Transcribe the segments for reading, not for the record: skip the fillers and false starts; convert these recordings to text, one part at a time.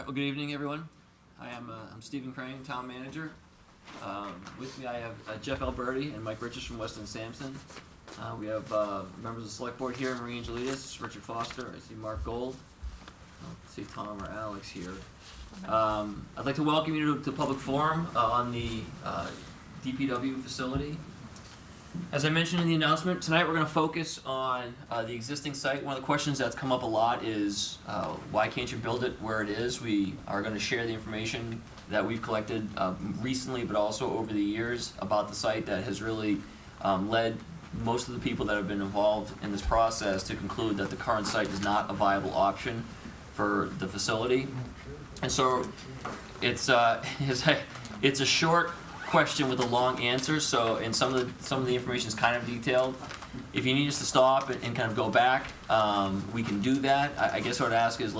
Well, good evening, everyone. I'm Stephen Crane, Town Manager. With me I have Jeff Alberti and Mike Richards from Weston Sampson. We have members of the Select Board here, Marie Angelides, Richard Foster, I see Mark Gold. I don't see Tom or Alex here. I'd like to welcome you to Public Forum on the DPW facility. As I mentioned in the announcement, tonight we're going to focus on the existing site. One of the questions that's come up a lot is why can't you build it where it is? We are going to share the information that we've collected recently, but also over the years about the site that has really led most of the people that have been involved in this process to conclude that the current site is not a viable option for the facility. And so it's a short question with a long answer, so and some of the information is kind of detailed. If you need us to stop and kind of go back, we can do that. I guess what I'd ask is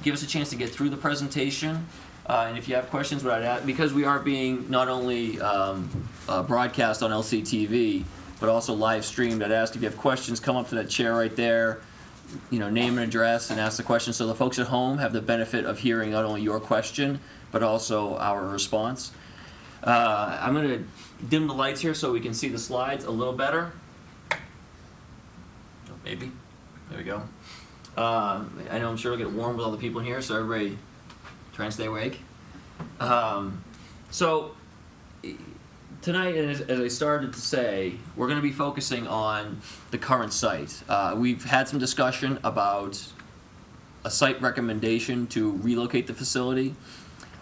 give us a chance to get through the presentation, and if you have questions, what I'd ask, because we are being not only broadcast on LCTV but also live streamed, I'd ask if you have questions, come up to that chair right there, name and address, and ask the question, so the folks at home have the benefit of hearing not only your question but also our response. I'm going to dim the lights here so we can see the slides a little better. Maybe. There we go. I know I'm sure it'll get warm with all the people in here, so everybody try and stay awake. So tonight, as I started to say, we're going to be focusing on the current site. We've had some discussion about a site recommendation to relocate the facility.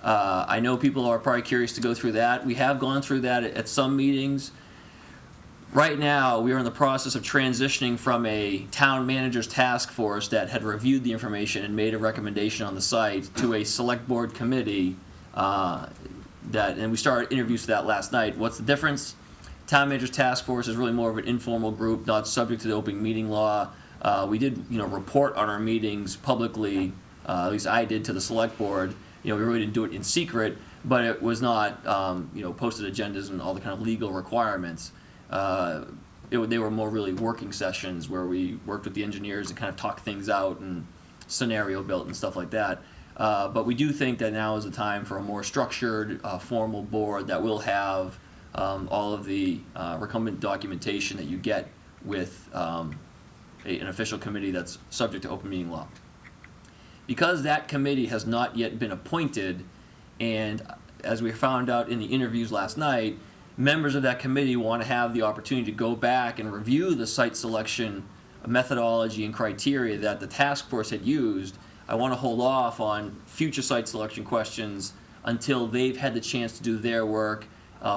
I know people are probably curious to go through that. We have gone through that at some meetings. Right now, we are in the process of transitioning from a town manager's task force that had reviewed the information and made a recommendation on the site to a select board committee and we started interviews for that last night. What's the difference? Town manager's task force is really more of an informal group, not subject to the open meeting law. We did, report on our meetings publicly. At least I did, to the select board. We really didn't do it in secret, but it was not, posted agendas and all the kind of legal requirements. They were more really working sessions where we worked with the engineers and kind of talked things out and scenario built and stuff like that. But we do think that now is the time for a more structured, formal board that will have all of the recumbent documentation that you get with an official committee that's subject to open meeting law. Because that committee has not yet been appointed, and as we found out in the interviews last night, members of that committee want to have the opportunity to go back and review the site selection methodology and criteria that the task force had used. I want to hold off on future site selection questions until they've had the chance to do their work,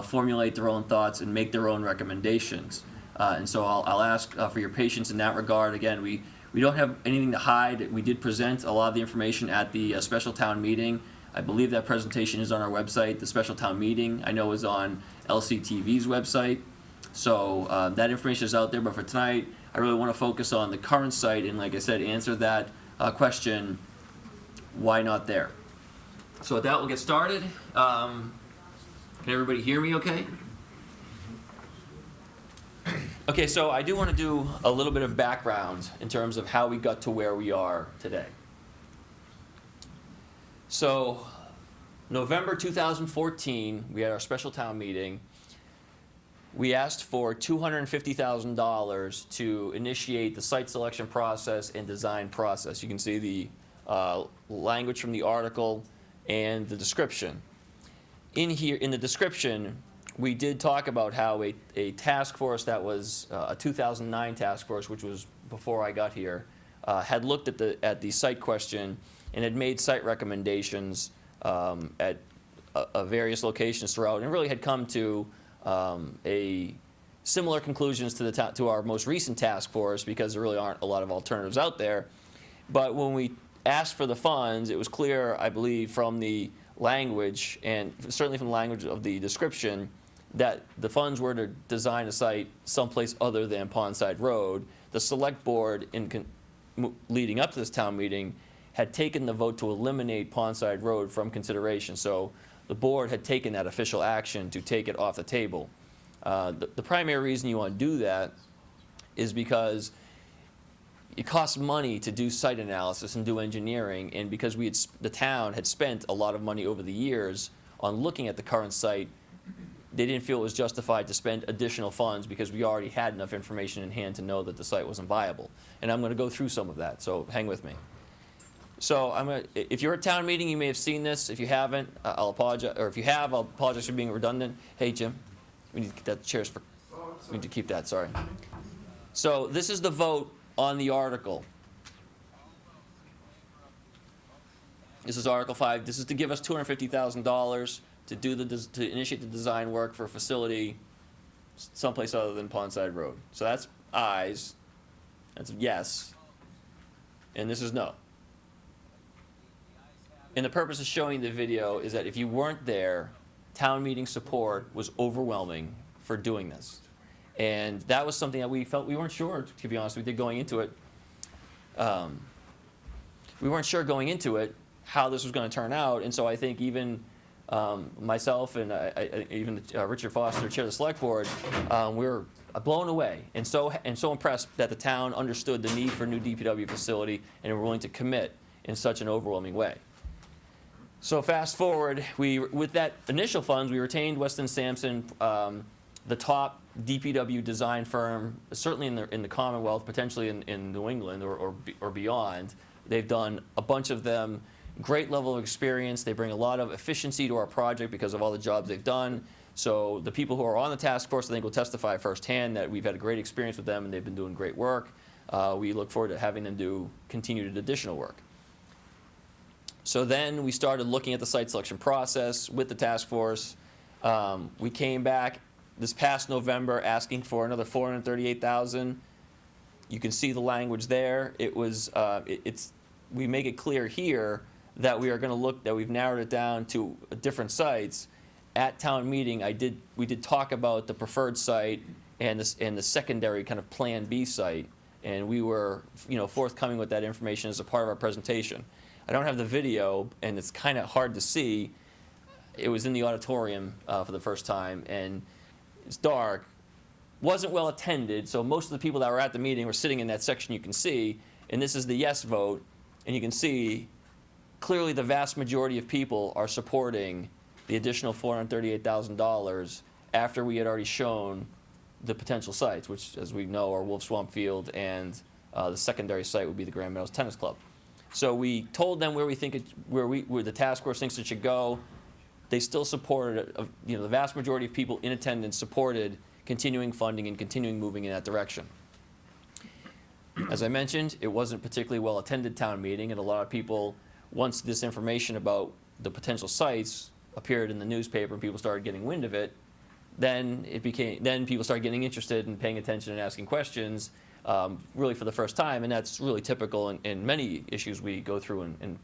formulate their own thoughts, and make their own recommendations. And so I'll ask for your patience in that regard. Again, we don't have anything to hide. We did present a lot of the information at the special town meeting. I believe that presentation is on our website. The special town meeting, I know, is on LCTV's website. So that information is out there. But for tonight, I really want to focus on the current site and, like I said, answer that question, why not there? So with that, we'll get started. Can everybody hear me okay? Okay, so I do want to do a little bit of background in terms of how we got to where we are today. So, November 2014, we had our special town meeting. We asked for $250,000 to initiate the site selection process and design process. You can see the language from the article and the description. In the description, we did talk about how a task force that was a 2009 task force, which was before I got here, had looked at the site question and had made site recommendations at various locations throughout, and really had come to a similar conclusions to our most recent task force, because there really aren't a lot of alternatives out there. But when we asked for the funds, it was clear, I believe, from the language, and certainly from the language of the description, that the funds were to design a site someplace other than Pondside Road. The select board, leading up to this town meeting, had taken the vote to eliminate Pondside Road from consideration. So the board had taken that official action to take it off the table. The primary reason you want to do that is because it costs money to do site analysis and do engineering, and because the town had spent a lot of money over the years on looking at the current site, they didn't feel it was justified to spend additional funds because we already had enough information in hand to know that the site wasn't viable. And I'm going to go through some of that, so hang with me. So if you're at town meeting, you may have seen this. If you haven't, I'll apologize, or if you have, I'll apologize for being redundant. Hey, Jim, we need to get that chairs for. We need to keep that. Sorry. So this is the vote on the article. This is Article 5. This is to give us $250,000 to initiate the design work for a facility someplace other than Pondside Road. So that's ayes. That's yes. And this is no. And the purpose of showing the video is that if you weren't there, town meeting support was overwhelming for doing this. And that was something that we felt we weren't sure, to be honest with you, going into it. We weren't sure going into it how this was going to turn out. And so I think even myself and even Richard Foster, chair of the select board, we were blown away and so impressed that the town understood the need for a new DPW facility and were willing to commit in such an overwhelming way. So fast forward, with that initial funds, we retained Weston Sampson, the top DPW design firm, certainly in the Commonwealth, potentially in New England or beyond. They've done a bunch of them. Great level of experience. They bring a lot of efficiency to our project because of all the jobs they've done. So the people who are on the task force, I think, will testify firsthand that we've had a great experience with them and they've been doing great work. We look forward to having them continue to do additional work. So then we started looking at the site selection process with the task force. We came back this past November asking for another $438,000. You can see the language there. It was we make it clear here that we are going to look, that we've narrowed it down to different sites. At town meeting, we did talk about the preferred site and the secondary kind of Plan B site, and we were forthcoming with that information as a part of our presentation. I don't have the video, and it's kind of hard to see. It was in the auditorium for the first time, and it's dark. Wasn't well attended, so most of the people that were at the meeting were sitting in that section you can see, and this is the yes vote, and you can see clearly the vast majority of people are supporting the additional $438,000 after we had already shown the potential sites, which, as we know, are Wolf Swamp Field, and the secondary site would be the Grand Meadows Tennis Club. So we told them where the task force thinks it should go. They still supported it. The vast majority of people in attendance supported continuing funding and continuing moving in that direction. As I mentioned, it wasn't a particularly well attended town meeting, and a lot of people, once this information about the potential sites appeared in the newspaper and people started getting wind of it, then people started getting interested and paying attention and asking questions, really for the first time, and that's really typical in many issues we go through in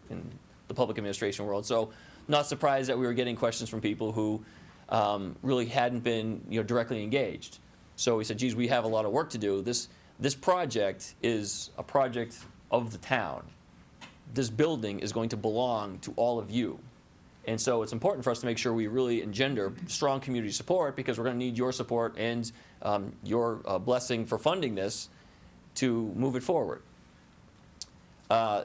the public administration world. So not surprised that we were getting questions from people who really hadn't been directly engaged. So we said, geez, we have a lot of work to do. This project is a project of the town. This building is going to belong to all of you. And so it's important for us to make sure we really engender strong community support, because we're going to need your support and your blessing for funding this to move it forward.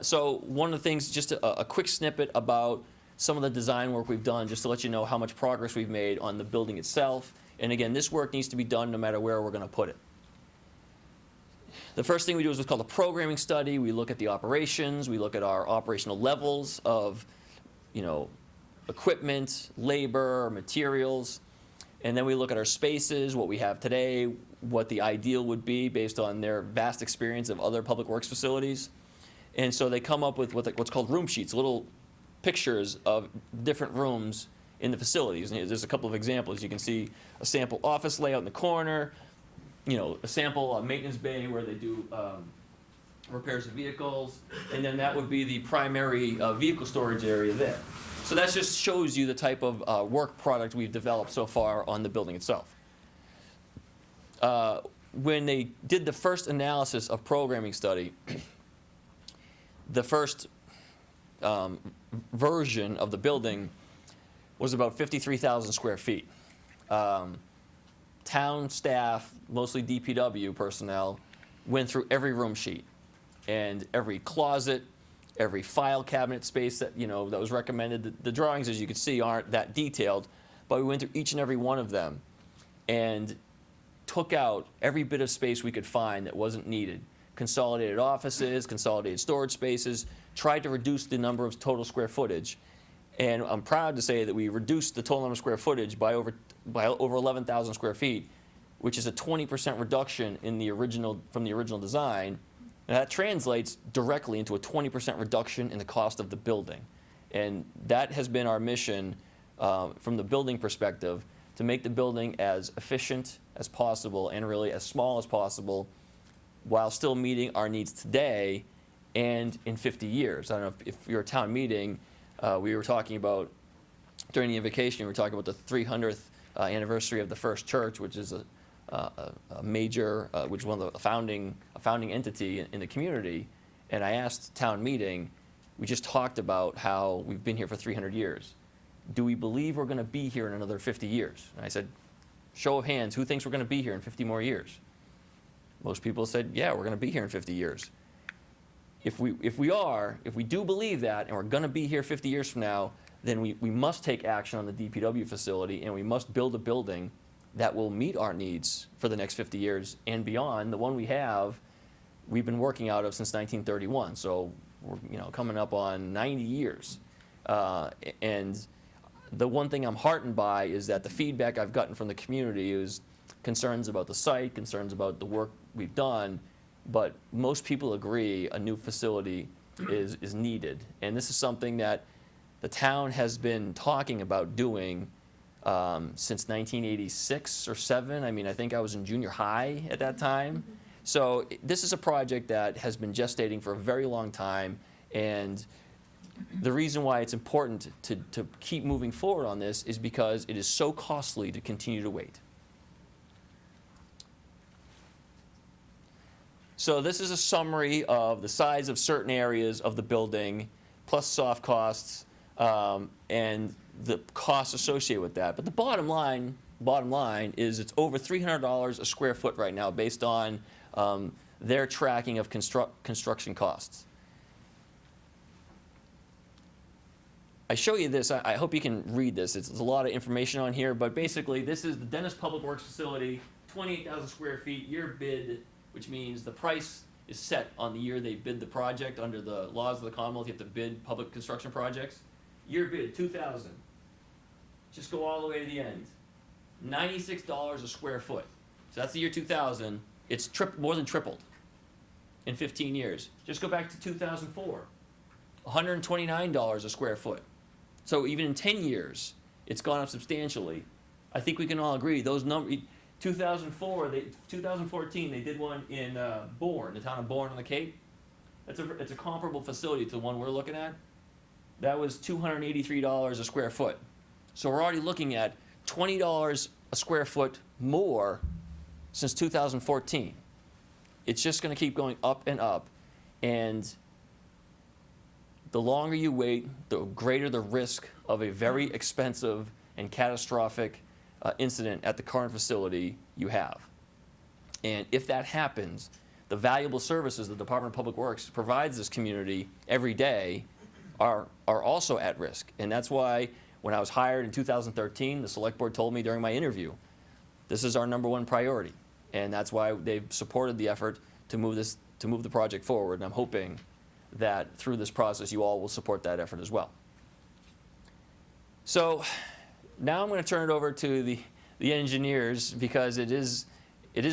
So one of the things, just a quick snippet about some of the design work we've done, just to let you know how much progress we've made on the building itself. And again, this work needs to be done no matter where we're going to put it. The first thing we do is what's called a programming study. We look at the operations. We look at our operational levels of, equipment, labor, materials. And then we look at our spaces, what we have today, what the ideal would be based on their vast experience of other public works facilities. And so they come up with what's called room sheets, little pictures of different rooms in the facilities. And there's a couple of examples. You can see a sample office layout in the corner, a sample maintenance bay where they do repairs of vehicles, and then that would be the primary vehicle storage area there. So that just shows you the type of work product we've developed so far on the building itself. When they did the first analysis of programming study, the first version of the building was about 53,000 square feet. Town staff, mostly DPW personnel, went through every room sheet. And every closet, every file cabinet space that, that was recommended, the drawings, as you can see, aren't that detailed, but we went through each and every one of them and took out every bit of space we could find that wasn't needed. Consolidated offices, consolidated storage spaces, tried to reduce the number of total square footage. And I'm proud to say that we reduced the total number of square footage by over 11,000 square feet, which is a 20% reduction in from the original design. And that translates directly into a 20% reduction in the cost of the building. And that has been our mission from the building perspective, to make the building as efficient as possible and really as small as possible, while still meeting our needs today and in 50 years. I don't know if you're a town meeting, we were talking about, during the invocation, we were talking about the 300th anniversary of the first church, which is a major, which is one of the founding entity in the community. And I asked town meeting, we just talked about how we've been here for 300 years. Do we believe we're going to be here in another 50 years? And I said, show of hands, who thinks we're going to be here in 50 more years? Most people said, yeah, we're going to be here in 50 years. If we do believe that, and we're going to be here 50 years from now, then we must take action on the DPW facility, and we must build a building that will meet our needs for the next 50 years and beyond. The one we've been working out of since 1931, so we're coming up on 90 years. And the one thing I'm heartened by is that the feedback I've gotten from the community is concerns about the site, concerns about the work we've done, but most people agree a new facility is needed. And this is something that the town has been talking about doing since 1986 or 7. I mean, I think I was in junior high at that time. So this is a project that has been gestating for a very long time, and the reason why it's important to keep moving forward on this is because it is so costly to continue to wait. So this is a summary of the size of certain areas of the building, plus soft costs, and the costs associated with that. But the bottom line is it's over $300 a square foot right now, based on their tracking of construction costs. I show you this. I hope you can read this. There's a lot of information on here, but basically this is the Dennis Public Works facility, 28,000 square feet, year bid, which means the price is set on the year they bid the project. Under the laws of the Commonwealth, you have to bid public construction projects. Year bid, 2,000. Just go all the way to the end. $96 a square foot. So that's the year 2000. It's more than tripled in 15 years. Just go back to 2004. $129 a square foot. So even in 10 years, it's gone up substantially. I think we can all agree those numbers. 2014, they did one in Bourne, the town of Bourne on the Cape. It's a comparable facility to the one we're looking at. That was $283 a square foot. So we're already looking at $20 a square foot more since 2014. It's just going to keep going up and up, and the longer you wait, the greater the risk of a very expensive and catastrophic incident at the current facility you have. And if that happens, the valuable services the Department of Public Works provides this community every day are also at risk. And that's why when I was hired in 2013, the Select Board told me during my interview, this is our #1 priority. And that's why they've supported the effort to move the project forward. And I'm hoping that through this process, you all will support that effort as well. So now I'm going to turn it over to the engineers, because it is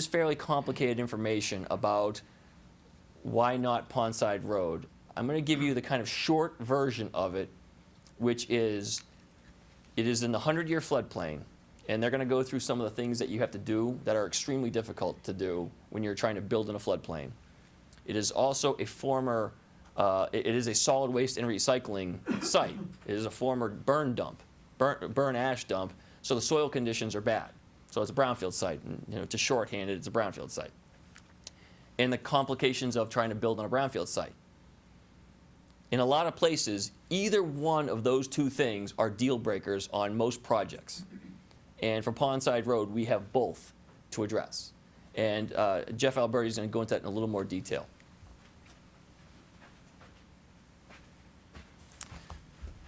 fairly complicated information about why not Pondside Road. I'm going to give you the kind of short version of it, which is, it is in the 100-year floodplain, and they're going to go through some of the things that you have to do that are extremely difficult to do when you're trying to build in a floodplain. It is also a former it is a solid waste and recycling site. It is a former burn ash dump, so the soil conditions are bad. So it's a brownfield site, and to shorthand it, it's a brownfield site. And the complications of trying to build on a brownfield site. In a lot of places, either one of those two things are deal breakers on most projects. And for Pondside Road, we have both to address. And Jeff Alberti is going to go into that in a little more detail.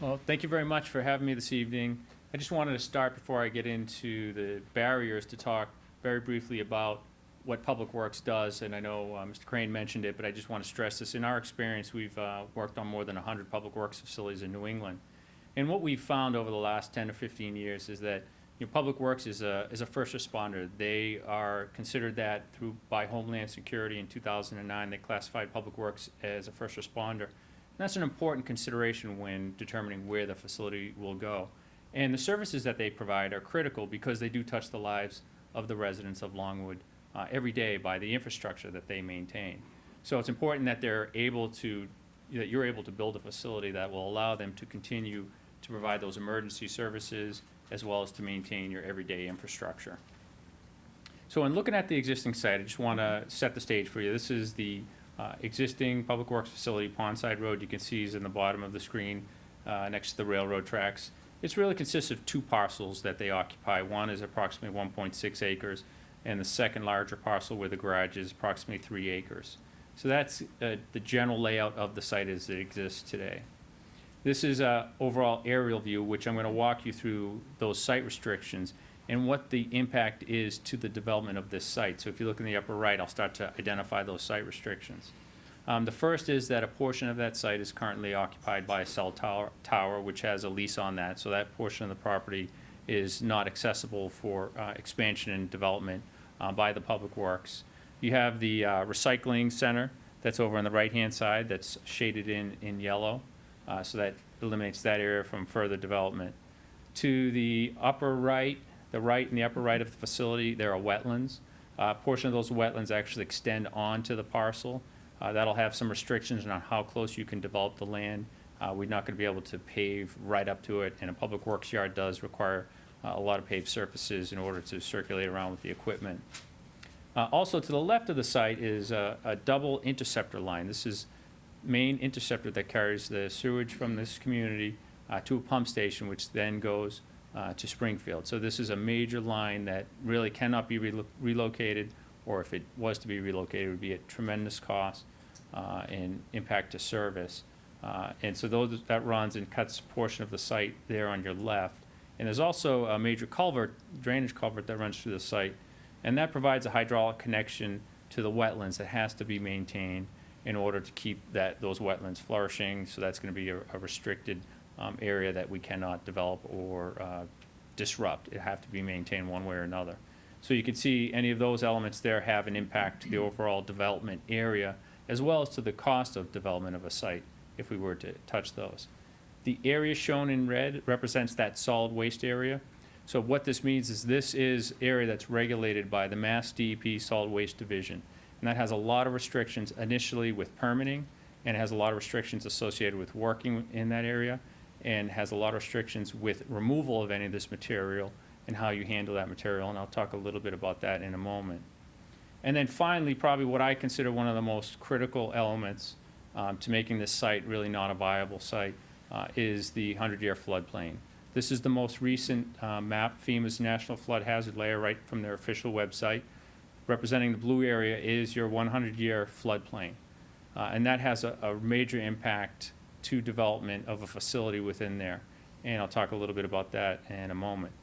Well, thank you very much for having me this evening. I just wanted to start before I get into the barriers to talk very briefly about what Public Works does. And I know Mr. Crane mentioned it, but I just want to stress this. In our experience, we've worked on more than 100 Public Works facilities in New England. And what we've found over the last 10 or 15 years is that Public Works is a first responder. They are considered that by Homeland Security in 2009. They classified Public Works as a first responder. And that's an important consideration when determining where the facility will go. And the services that they provide are critical because they do touch the lives of the residents of Longwood every day by the infrastructure that they maintain. So it's important that you're able to build a facility that will allow them to continue to provide those emergency services as well as to maintain your everyday infrastructure. So in looking at the existing site, I just want to set the stage for you. This is the existing Public Works facility, Pondside Road. You can see is in the bottom of the screen next to the railroad tracks. It really consists of two parcels that they occupy. One is approximately 1.6 acres, and the second larger parcel where the garage is approximately 3 acres. So that's the general layout of the site as it exists today. This is an overall aerial view, which I'm going to walk you through those site restrictions and what the impact is to the development of this site. So if you look in the upper right, I'll start to identify those site restrictions. The first is that a portion of that site is currently occupied by a cell tower, which has a lease on that. So that portion of the property is not accessible for expansion and development by the Public Works. You have the recycling center that's over on the right-hand side that's shaded in yellow. So that eliminates that area from further development. To the upper right, the right and the upper right of the facility, there are wetlands. A portion of those wetlands actually extend onto the parcel. That'll have some restrictions on how close you can develop the land. We're not going to be able to pave right up to it, and a Public Works yard does require a lot of paved surfaces in order to circulate around with the equipment. Also, to the left of the site is a double interceptor line. This is main interceptor that carries the sewage from this community to a pump station, which then goes to Springfield. So this is a major line that really cannot be relocated, or if it was to be relocated, it would be at tremendous cost and impact to service. And so that runs and cuts a portion of the site there on your left. And there's also a major drainage culvert that runs through the site, and that provides a hydraulic connection to the wetlands that has to be maintained in order to keep those wetlands flourishing. So that's going to be a restricted area that we cannot develop or disrupt. It have to be maintained one way or another. So you can see any of those elements there have an impact to the overall development area, as well as to the cost of development of a site if we were to touch those. The area shown in red represents that solid waste area. So what this means is this is area that's regulated by the Mass DEP Solid Waste Division. And that has a lot of restrictions initially with permitting, and it has a lot of restrictions associated with working in that area, and has a lot of restrictions with removal of any of this material and how you handle that material. And I'll talk a little bit about that in a moment. And then finally, probably what I consider one of the most critical elements to making this site really not a viable site is the 100-year floodplain. This is the most recent map, FEMA's National Flood Hazard Layer, right from their official website. Representing the blue area is your 100-year floodplain. And that has a major impact to development of a facility within there. And I'll talk a little bit about that in a moment.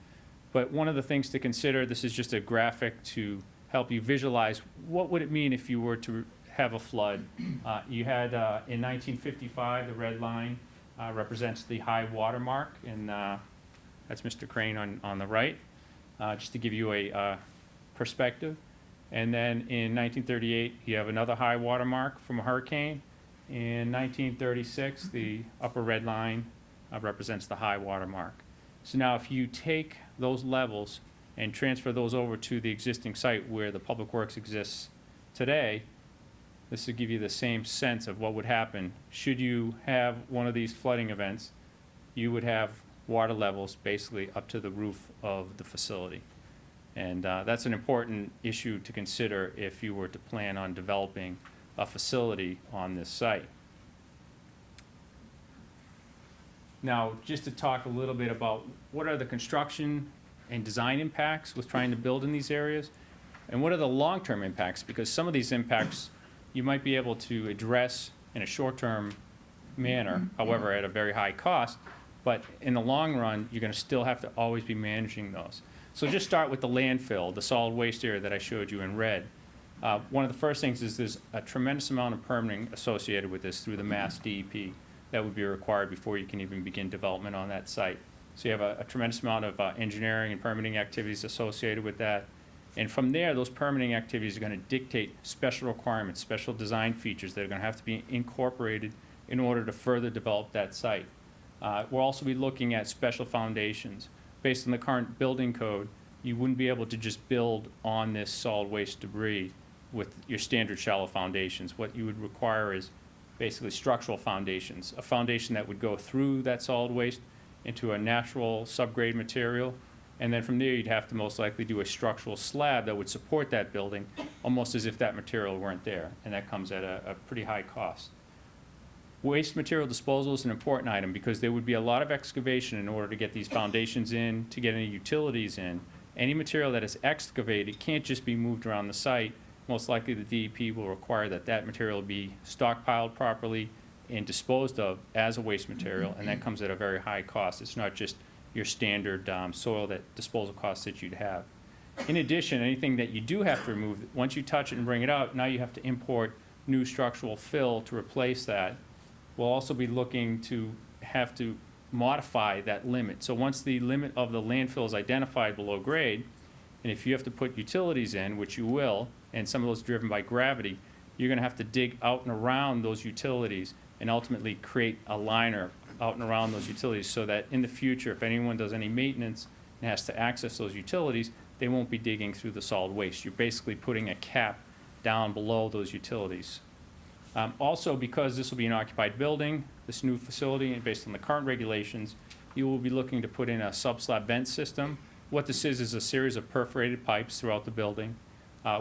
But one of the things to consider, this is just a graphic to help you visualize what would it mean if you were to have a flood. You had in 1955, the red line represents the high water mark, and that's Mr. Crane on the right, just to give you a perspective. And then in 1938, you have another high water mark from a hurricane. In 1936, the upper red line represents the high water mark. So now if you take those levels and transfer those over to the existing site where the Public Works exists today, this will give you the same sense of what would happen. Should you have one of these flooding events, you would have water levels basically up to the roof of the facility. And that's an important issue to consider if you were to plan on developing a facility on this site. Now, just to talk a little bit about what are the construction and design impacts with trying to build in these areas, and what are the long-term impacts, because some of these impacts you might be able to address in a short-term manner, however, at a very high cost, but in the long run, you're gonna still have to always be managing those. So just start with the landfill, the solid waste area that I showed you in red. One of the first things is there's a tremendous amount of permitting associated with this through the Mass DEP that would be required before you can even begin development on that site. So you have a tremendous amount of engineering and permitting activities associated with that. And from there, those permitting activities are going to dictate special requirements, special design features that are going to have to be incorporated in order to further develop that site. We'll also be looking at special foundations. Based on the current building code, you wouldn't be able to just build on this solid waste debris with your standard shallow foundations. What you would require is basically structural foundations, a foundation that would go through that solid waste into a natural subgrade material, and then from there you'd have to most likely do a structural slab that would support that building, almost as if that material weren't there, and that comes at a pretty high cost. Waste material disposal is an important item because there would be a lot of excavation in order to get these foundations in, to get any utilities in. Any material that is excavated can't just be moved around the site. Most likely the DEP will require that that material be stockpiled properly and disposed of as a waste material, and that comes at a very high cost. It's not just your standard soil that disposal costs that you'd have. In addition, anything that you do have to remove, once you touch it and bring it out, now you have to import new structural fill to replace that. We'll also be looking to have to modify that limit. So once the limit of the landfill is identified below grade, and if you have to put utilities in, which you will, and some of those driven by gravity, you're gonna have to dig out and around those utilities and ultimately create a liner out and around those utilities so that in the future, if anyone does any maintenance and has to access those utilities, they won't be digging through the solid waste. You're basically putting a cap down below those utilities. Also, because this will be an occupied building, this new facility, and based on the current regulations, you will be looking to put in a subslab vent system. What this is a series of perforated pipes throughout the building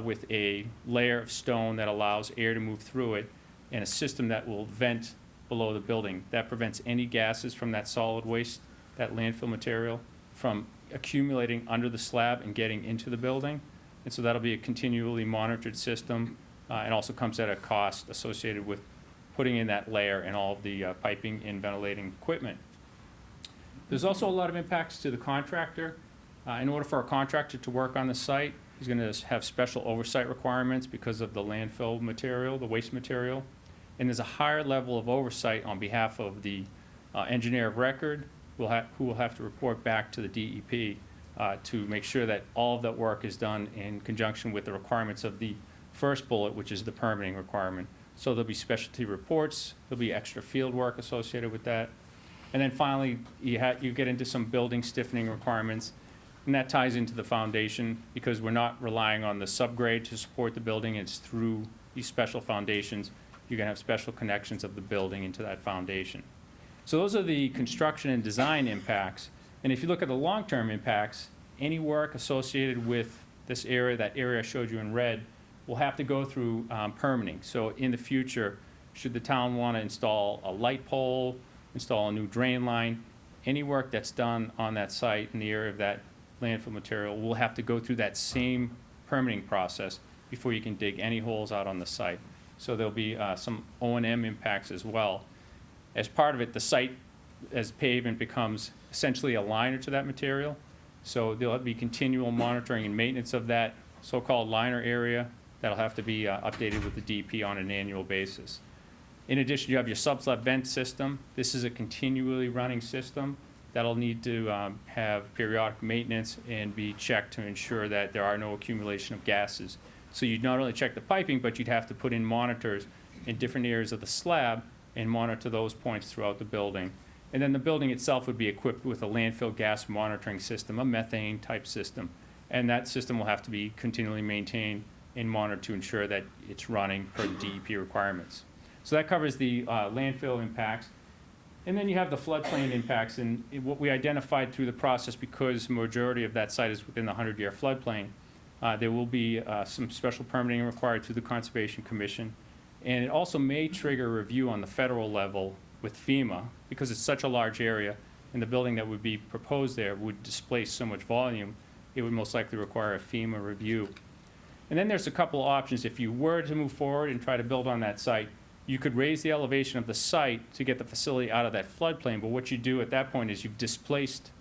with a layer of stone that allows air to move through it, and a system that will vent below the building. That prevents any gases from that solid waste, that landfill material, from accumulating under the slab and getting into the building. And so that'll be a continually monitored system. It also comes at a cost associated with putting in that layer and all of the piping and ventilating equipment. There's also a lot of impacts to the contractor. In order for a contractor to work on the site, he's going to have special oversight requirements because of the landfill material, the waste material. And there's a higher level of oversight on behalf of the engineer of record who will have to report back to the DEP to make sure that all of that work is done in conjunction with the requirements of the first bullet, which is the permitting requirement. So there'll be specialty reports, there'll be extra field work associated with that. And then finally, you get into some building stiffening requirements, and that ties into the foundation because we're not relying on the subgrade to support the building. It's through these special foundations. You're gonna have special connections of the building into that foundation. So those are the construction and design impacts. And if you look at the long-term impacts, any work associated with this area, that area I showed you in red, will have to go through permitting. So in the future, should the town want to install a light pole, install a new drain line, any work that's done on that site in the area of that landfill material will have to go through that same permitting process before you can dig any holes out on the site. So there'll be some O&M impacts as well. As part of it, the site as pavement becomes essentially a liner to that material. So there'll be continual monitoring and maintenance of that so-called liner area. That'll have to be updated with the DP on an annual basis. In addition, you have your subslab vent system. This is a continually running system that'll need to have periodic maintenance and be checked to ensure that there are no accumulation of gases. So you'd not only check the piping, but you'd have to put in monitors in different areas of the slab and monitor those points throughout the building. And then the building itself would be equipped with a landfill gas monitoring system, a methane type system. And that system will have to be continually maintained and monitored to ensure that it's running per the DEP requirements. So that covers the landfill impacts. And then you have the floodplain impacts, and what we identified through the process, because majority of that site is within the 100-year floodplain, there will be some special permitting required through the Conservation Commission. And it also may trigger review on the federal level with FEMA, because it's such a large area, and the building that would be proposed there would displace so much volume, it would most likely require a FEMA review. And then there's a couple of options. If you were to move forward and try to build on that site, You could raise the elevation of the site to get the facility out of that floodplain, but what you do at that point is you've displaced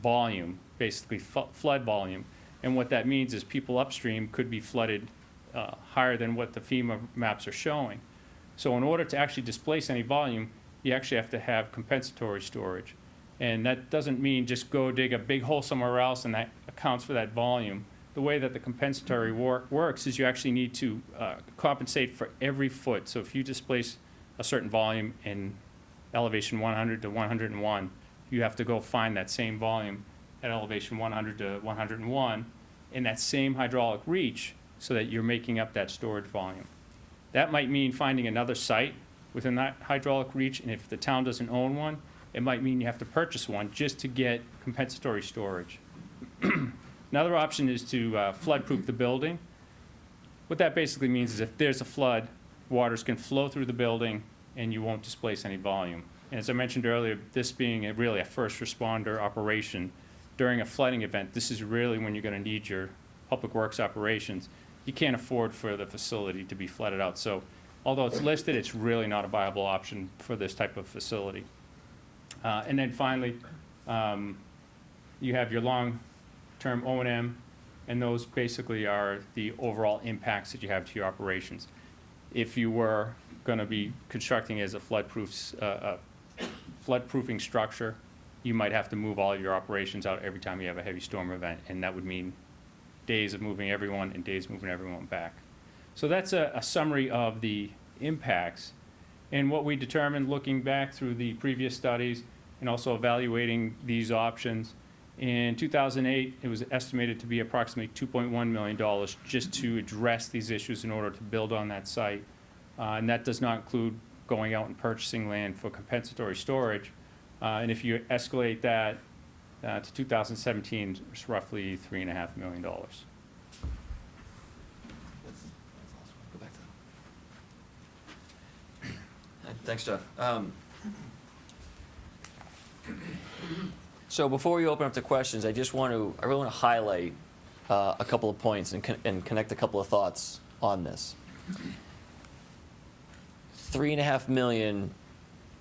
volume, basically flood volume. And what that means is people upstream could be flooded higher than what the FEMA maps are showing. So in order to actually displace any volume, you actually have to have compensatory storage. And that doesn't mean just go dig a big hole somewhere else and that accounts for that volume. The way that the compensatory works is you actually need to compensate for every foot. So if you displace a certain volume in elevation 100 to 101, you have to go find that same volume at elevation 100 to 101 in that same hydraulic reach so that you're making up that storage volume. That might mean finding another site within that hydraulic reach, and if the town doesn't own one, it might mean you have to purchase one just to get compensatory storage. Another option is to flood-proof the building. What that basically means is if there's a flood, waters can flow through the building and you won't displace any volume. And as I mentioned earlier, this being really a first responder operation, during a flooding event, this is really when you're going to need your public works operations. You can't afford for the facility to be flooded out. So although it's listed, it's really not a viable option for this type of facility. And then finally, you have your long-term O&M, and those basically are the overall impacts that you have to your operations. If you were going to be constructing as a floodproofing structure, you might have to move all of your operations out every time you have a heavy storm event, and that would mean days of moving everyone and days moving everyone back. So that's a summary of the impacts. And what we determined looking back through the previous studies and also evaluating these options, in 2008, it was estimated to be approximately $2.1 million just to address these issues in order to build on that site. And that does not include going out and purchasing land for compensatory storage. And if you escalate that to 2017, it's roughly $3.5 million. Thanks, Jeff. So before we open up to questions, I really want to highlight a couple of points and connect a couple of thoughts on this. $3.5 million,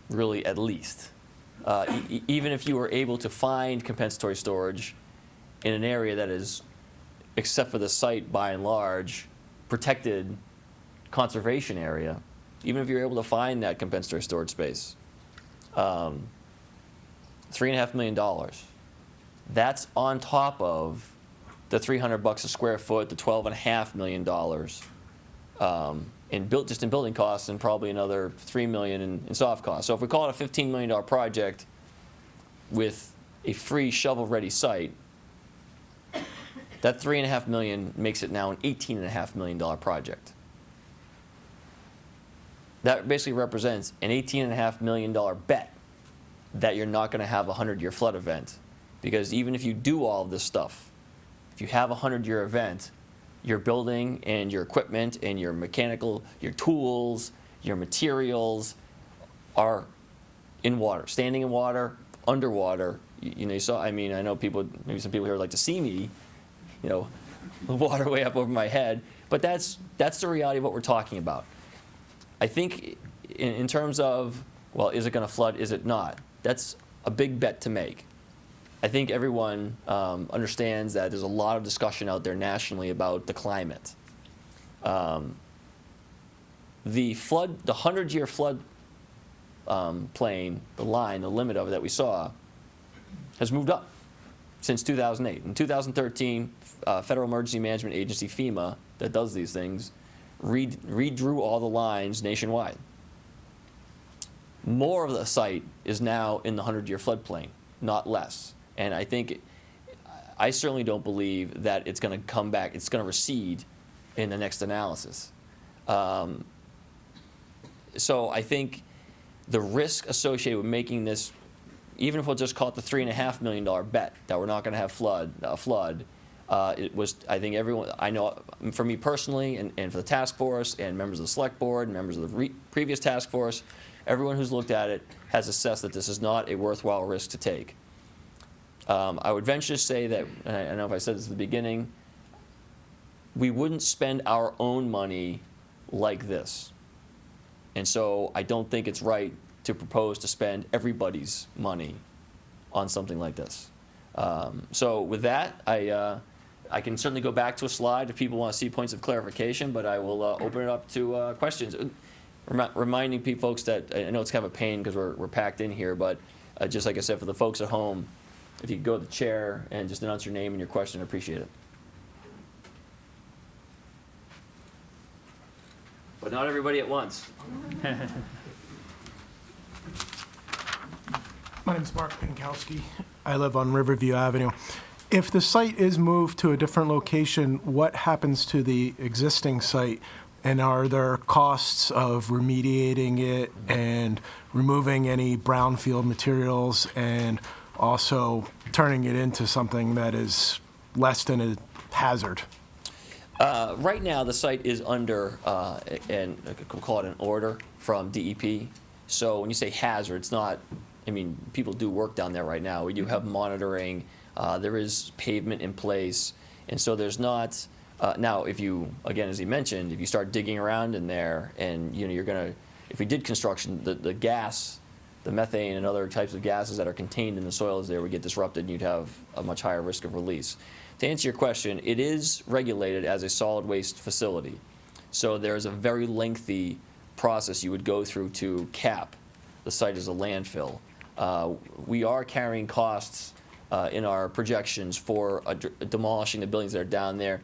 really, at least. Even if you were able to find compensatory storage in an area that is, except for the site by and large, protected conservation area, even if you're able to find that compensatory storage space, $3.5 million. That's on top of the $300 a square foot, the $12.5 million just in building costs, and probably another $3 million in soft costs. So if we call it a $15 million project with a free shovel-ready site, that $3.5 million makes it now an $18.5 million project. That basically represents an $18.5 million bet that you're not going to have a 100-year flood event. Because even if you do all of this stuff, if you have a 100-year event, your building and your equipment and your mechanical, your tools, your materials are in water, standing in water, underwater. You saw, I know maybe some people here would like to see me, the water way up over my head, but that's the reality of what we're talking about. I think in terms of, well, is it going to flood, is it not? That's a big bet to make. I think everyone understands that there's a lot of discussion out there nationally about the climate. The 100-year flood plain, the line, the limit of it that we saw, has moved up since 2008. In 2013, Federal Emergency Management Agency, FEMA, that does these things, redrew all the lines nationwide. More of the site is now in the 100-year floodplain, not less. And I certainly don't believe that it's going to come back, it's going to recede in the next analysis. So I think the risk associated with making this, even if we'll just call it the $3.5 million bet that we're not going to have a flood, it was, I think everyone, I know for me personally and for the task force and members of the select board and members of the previous task force, everyone who's looked at it has assessed that this is not a worthwhile risk to take. I would venture to say that, and I don't know if I said this at the beginning, we wouldn't spend our own money like this And so I don't think it's right to propose to spend everybody's money on something like this. So with that, I can certainly go back to a slide if people want to see points of clarification, but I will open it up to questions. Reminding folks that, I know it's kind of a pain because we're packed in here, but just like I said, for the folks at home, if you could go to the chair and just announce your name and your question, I appreciate it. But not everybody at once. My name's Mark Pinkowski. I live on Riverview Avenue. If the site is moved to a different location, what happens to the existing site? And are there costs of remediating it and removing any brownfield materials and also turning it into something that is less than a hazard? Right now, the site is under, and we'll call it an order from DEP. So when you say hazard, it's not, I mean, people do work down there right now. We do have monitoring. There is pavement in place. And so there's not, now if you, again, as he mentioned, if you start digging around in there and, you know, you're going to, if we did construction, the gas, the methane and other types of gases that are contained in the soils there would get disrupted and you'd have a much higher risk of release. To answer your question, it is regulated as a solid waste facility. So there's a very lengthy process you would go through to cap the site as a landfill. We are carrying costs in our projections for demolishing the buildings that are down there.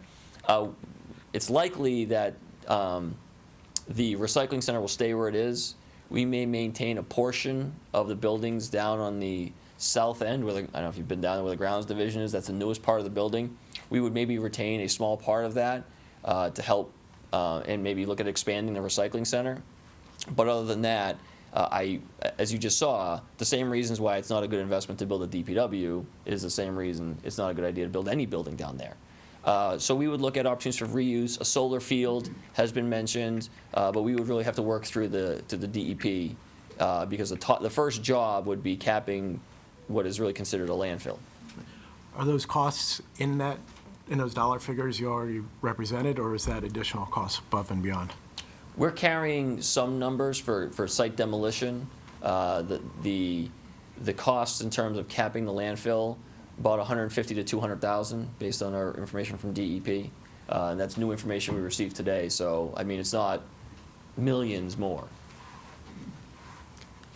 It's likely that the recycling center will stay where it is. We may maintain a portion of the buildings down on the south end, where I don't know if you've been down there where the grounds division is. That's the newest part of the building. We would maybe retain a small part of that to help and maybe look at expanding the recycling center. But other than that, as you just saw, the same reasons why it's not a good investment to build a DPW is the same reason it's not a good idea to build any building down there. So we would look at opportunities for reuse. A solar field has been mentioned, but we would really have to work through the DEP because the first job would be capping what is really considered a landfill. Are those costs in those dollar figures you already represented, or is that additional cost above and beyond? We're carrying some numbers for site demolition. The costs in terms of capping the landfill, about 150 to 200,000 based on our information from DEP. And that's new information we received today. So, I mean, it's not millions more.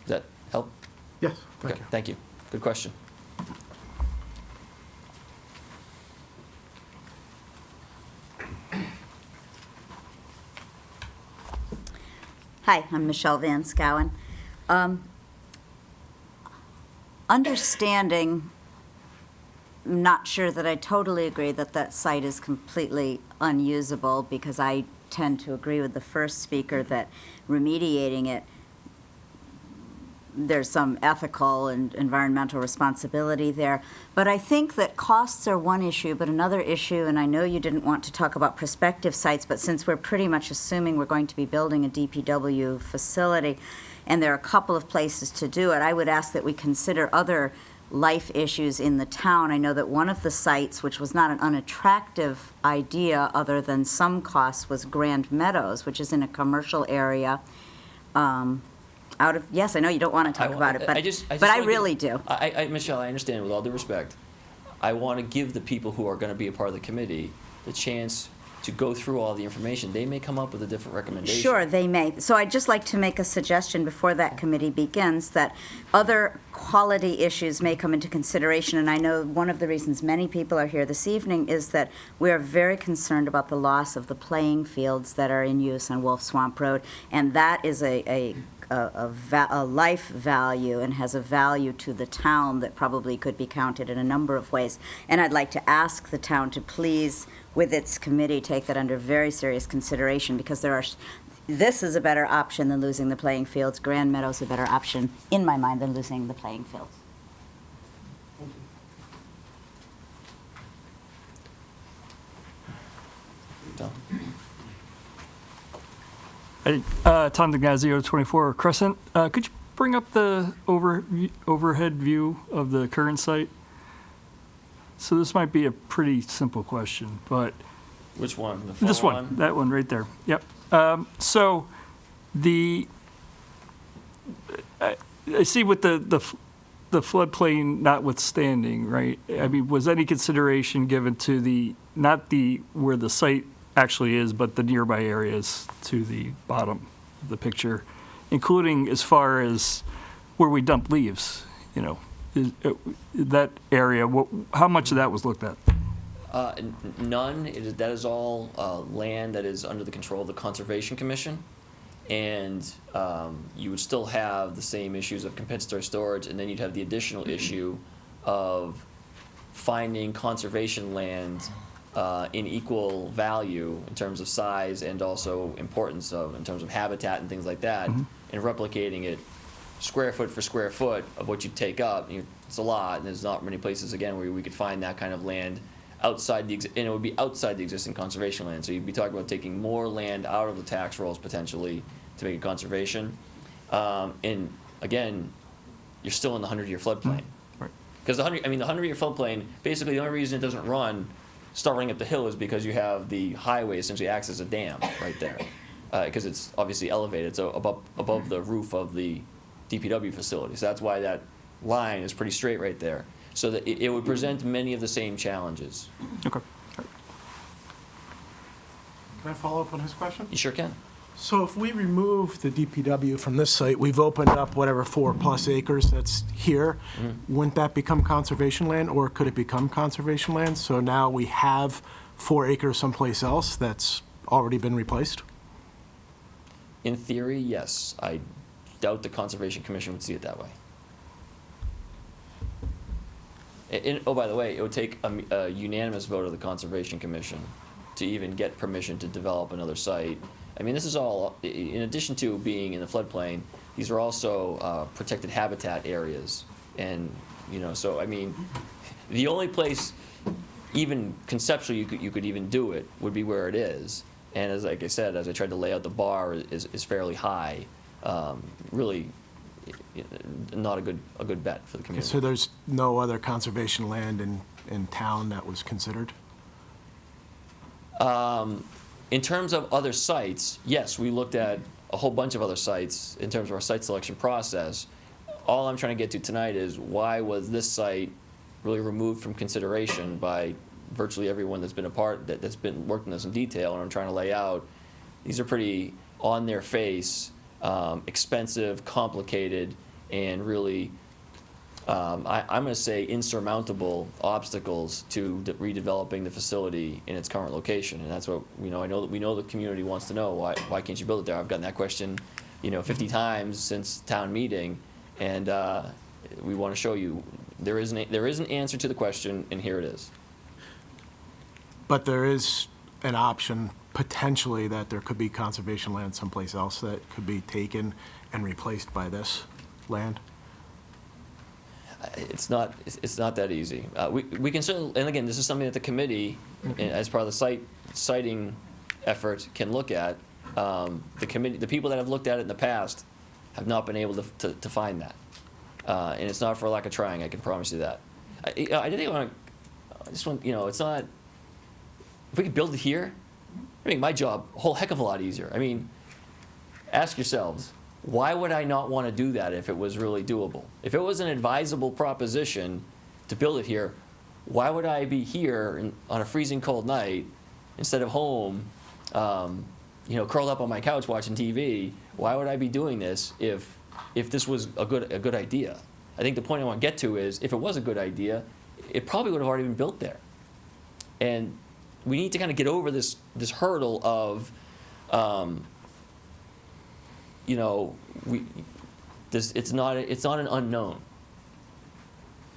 Does that help? Yes, thank Okay, you. thank you. Good question. Hi, I'm Michelle Van Scowen. Understanding, I'm not sure that I totally agree that that site is completely unusable, because I tend to agree with the first speaker that remediating it, there's some ethical and environmental responsibility there. But I think that costs are one issue, but another issue, and I know you didn't want to talk about prospective sites, but since we're pretty much assuming we're going to be building a DPW facility, and there are a couple of places to do it, I would ask that we consider other life issues in the town. I know that one of the sites, which was not an unattractive idea other than some costs, was Grand Meadows, which is in a commercial area. Yes, I know you don't want to talk about it, but I really do. Michelle, I understand, with all due respect. I want to give the people who are going to be a part of the committee the chance to go through all the information. They may come up with a different recommendation. Sure, they may. So I'd just like to make a suggestion before that committee begins, that other quality issues may come into consideration. And I know one of the reasons many people are here this evening is that we are very concerned about the loss of the playing fields that are in use on Wolf Swamp Road. And that is a life value and has a value to the town that probably could be counted in a number of ways. And I'd like to ask the town to please, with its committee, take that under very serious consideration, because this is a better option than losing the playing fields. Grand Meadows is a better option, in my mind, than losing the playing fields. Tom? Hey, Tom DeGazio, 24 Crescent. Could you bring up the overhead view of the current site? So this might be a pretty simple question, but... Which one? The this far one, that one right there. Yep. So I see with the floodplain notwithstanding, right? I mean, was any consideration given to not where the site actually is, but the nearby areas to the bottom of the picture, including as far as where we dump leaves, that area, how much of that was looked at? None. That is all land that is under the control of the Conservation Commission. And you would still have the same issues of compensatory storage, and then you'd have the additional issue of finding conservation land in equal value in terms of size and also importance in terms of habitat and things like that, and replicating it square foot for square foot of what you take up. It's a lot, and there's not many places, again, where we could find that kind of land outside and it would be outside the existing conservation land. So you'd be talking about taking more land out of the tax rolls potentially to make it conservation. And again, you're still in the 100-year floodplain. Right. Because the 100-year floodplain, basically the only reason it doesn't start running up the hill is because you have the highway essentially acts as a dam right there. Because it's obviously elevated, so above the roof of the DPW facility. So that's why that line is pretty straight right there. So that it would present many of the same challenges. Okay. Can I follow up on his question? You sure can. So if we remove the DPW from this site, we've opened up whatever 4+ acres that's here. Wouldn't that become conservation land, or could it become conservation land? So now we have 4 acres someplace else that's already been replaced? In theory, yes. I doubt the Conservation Commission would see it that way. Oh, by the way, it would take a unanimous vote of the Conservation Commission to even get permission to develop another site. I mean, this is all, in addition to being in the floodplain, these are also protected habitat areas. And, so, I mean, the only place, even conceptually, you could even do it would be where it is. And like I said, as I tried to lay out, the bar is fairly high. Really, not a good bet for the Okay, community. so there's no other conservation land in town that was considered? In terms of other sites, yes, we looked at a whole bunch of other sites in terms of our site selection process. All I'm trying to get to tonight is why was this site really removed from consideration by virtually everyone that's been a part, that's been working this in detail, and I'm trying to lay out. These are pretty on their face, expensive, complicated, and really, I'm going to say insurmountable obstacles to redeveloping the facility in its current location. And that's what, I know that we know the community wants to know, why can't you build it there? I've gotten that question, 50 times since town meeting, and we want to show you there is an answer to the question, and here it is. But there is an option, potentially, that there could be conservation land someplace else that could be taken and replaced by this land? It's not that easy. We can certainly, and again, this is something that the committee, as part of the citing effort, can look at. The committee, the people that have looked at it in the past, have not been able to find that, and it's not for lack of trying. I can promise you that. I didn't want to. I just want it's not. If we could build it here, it'd make my job a whole heck of a lot easier. I mean, ask yourselves, why would I not want to do that if it was really doable? If it was an advisable proposition to build it here, why would I be here on a freezing cold night instead of home, curled up on my couch watching TV? Why would I be doing this if this was a good idea? I think the point I want to get to is, if it was a good idea, it probably would have already been built there. And we need to kind of get over this hurdle of, it's not an unknown.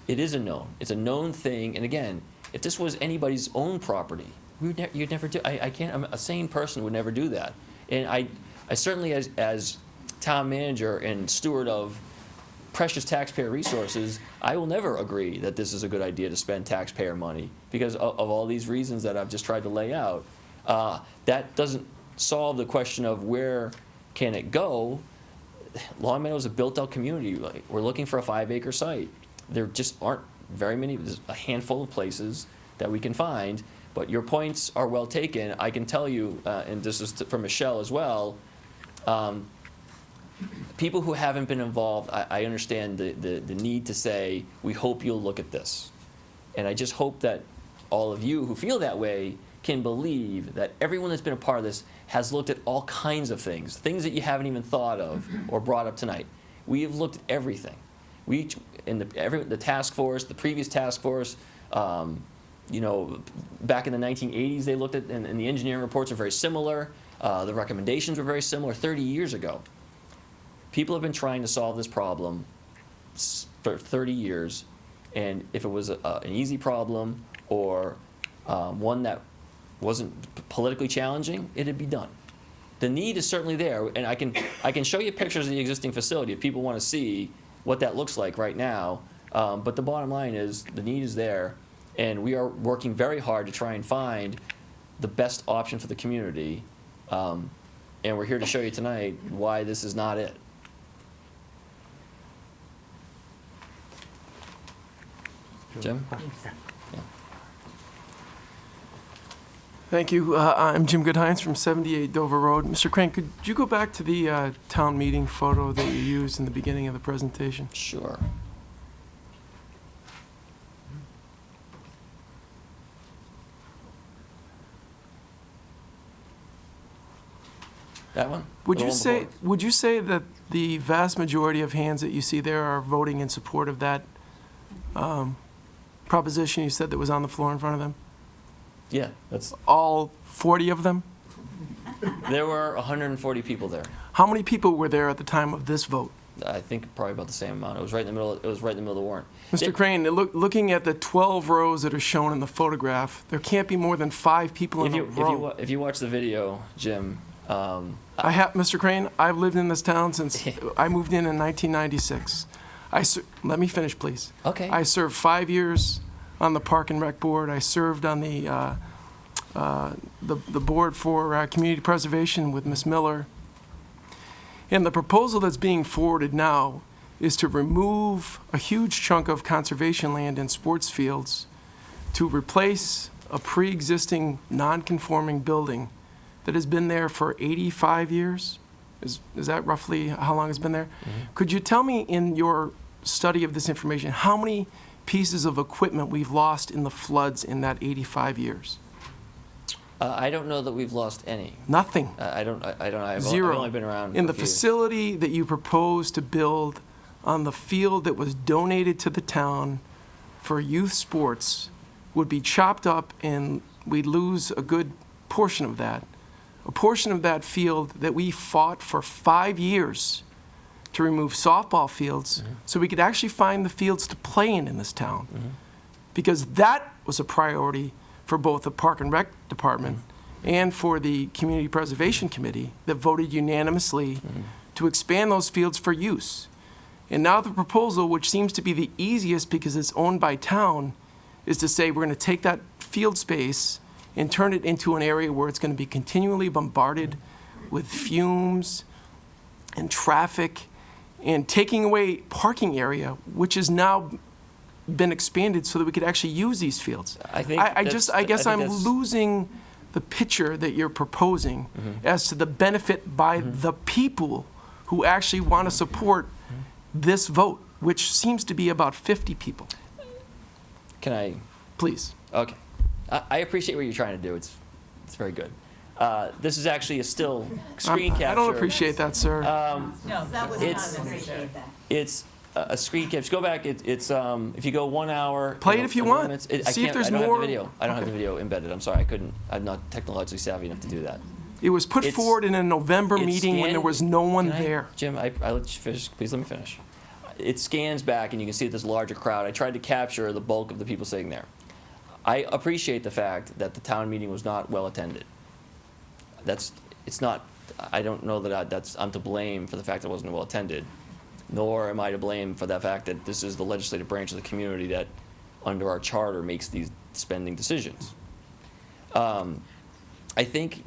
It is a known. It's a known thing. And again, if this was anybody's own property, you'd never do. A sane person would never do that. And I certainly, as town manager and steward of precious taxpayer resources, I will never agree that this is a good idea to spend taxpayer money because of all these reasons that I've just tried to lay out. That doesn't solve the question of where can it go. Long Meadow is a built-out community. We're looking for a 5-acre site. There just aren't very many. There's a handful of places that we can find. But your points are well taken. I can tell you, and this is for Michelle as well. people who haven't been involved, I understand the need to say, we hope you'll look at this. And I just hope that all of you who feel that way can believe that everyone that's been a part of this has looked at all kinds of things that you haven't even thought of or brought up tonight. We have looked at everything. We each, in the task force, the previous task force, you know, back in the 1980s they looked at, and the engineering reports are very similar. The recommendations were very similar 30 years ago. People have been trying to solve this problem for 30 years, and if it was an easy problem or one that wasn't politically challenging, it'd be done. The need is certainly there, and I can show you pictures of the existing facility if people want to see what that looks like right now. But the bottom line is the need is there, and we are working very hard to try and find the best option for the community. And we're here to show you tonight why this is not it. Jim? Thank you. I'm Jim Goodhines from 78 Dover Road. Mr. Crane, could you go back to the town meeting photo that you used in the beginning of the presentation? Sure. That one? Would The you one say before? that the vast majority of hands that you see there are voting in support of that proposition you said that was on the floor in front of them? Yeah, that's. All 40 of them? There were 140 people there. How many people were there at the time of this vote? I think probably about the same amount. It was right in the middle. It was right in the middle of the warrant. Mr. Crane, looking at the 12 rows that are shown in the photograph, there can't be more than 5 people in a row. If you watch the video, Jim. Mr. Crane, I've lived in this town since I moved in 1996. Let me finish, please. Okay. I served 5 years on the Park and Rec Board. I served on the board for community preservation with Ms. Miller. And the proposal that's being forwarded now is to remove a huge chunk of conservation land in sports fields to replace a pre-existing non-conforming building that has been there for 85 years. Is that roughly how long it's been there? Mm-hmm. Could you tell me in your study of this information how many pieces of equipment we've lost in the floods in that 85 years? I don't know that we've lost any. Nothing. I don't. I've Zero. I've only been around. In for the a few. facility that you proposed to build on the field that was donated to the town for youth sports would be chopped up, and we'd lose a good portion of that. A portion of that field that we fought for 5 years to remove softball fields so we could actually find the fields to play in this town. Because that was a priority for both the Park and Rec Department and for the Community Preservation Committee that voted unanimously to expand those fields for use. And now the proposal, which seems to be the easiest because it's owned by town, is to say we're going to take that field space and turn it into an area where it's going to be continually bombarded with fumes and traffic and taking away parking area, which has now been expanded so that we could actually use these fields. I think I guess I'm that's- losing the picture that you're proposing as to the benefit by the people who actually want to support this vote, which seems to be about 50 people. Can I? Please. Okay. I appreciate what you're trying to do. It's very good. This is actually a still screen capture. I don't appreciate that, sir. No, that was It's- not appreciate that. It's a screen capture. Go back. It's if you go 1 hour. Play and it if you 11 want. minutes, See if there's I don't more. have the video. I don't have the video embedded. I'm sorry. I couldn't. I'm not technologically savvy enough to do that. It was put it's- forward in a November It's meeting when there scanned- was no one Can I- there. Jim, I let you finish. Please let me finish. It scans back, and you can see this larger crowd. I tried to capture the bulk of the people sitting there. I appreciate the fact that the town meeting was not well attended. It's not. I don't know that I'm to blame for the fact that it wasn't well attended, nor am I to blame for the fact that this is the legislative branch of the community that, under our charter, makes these spending decisions. I think.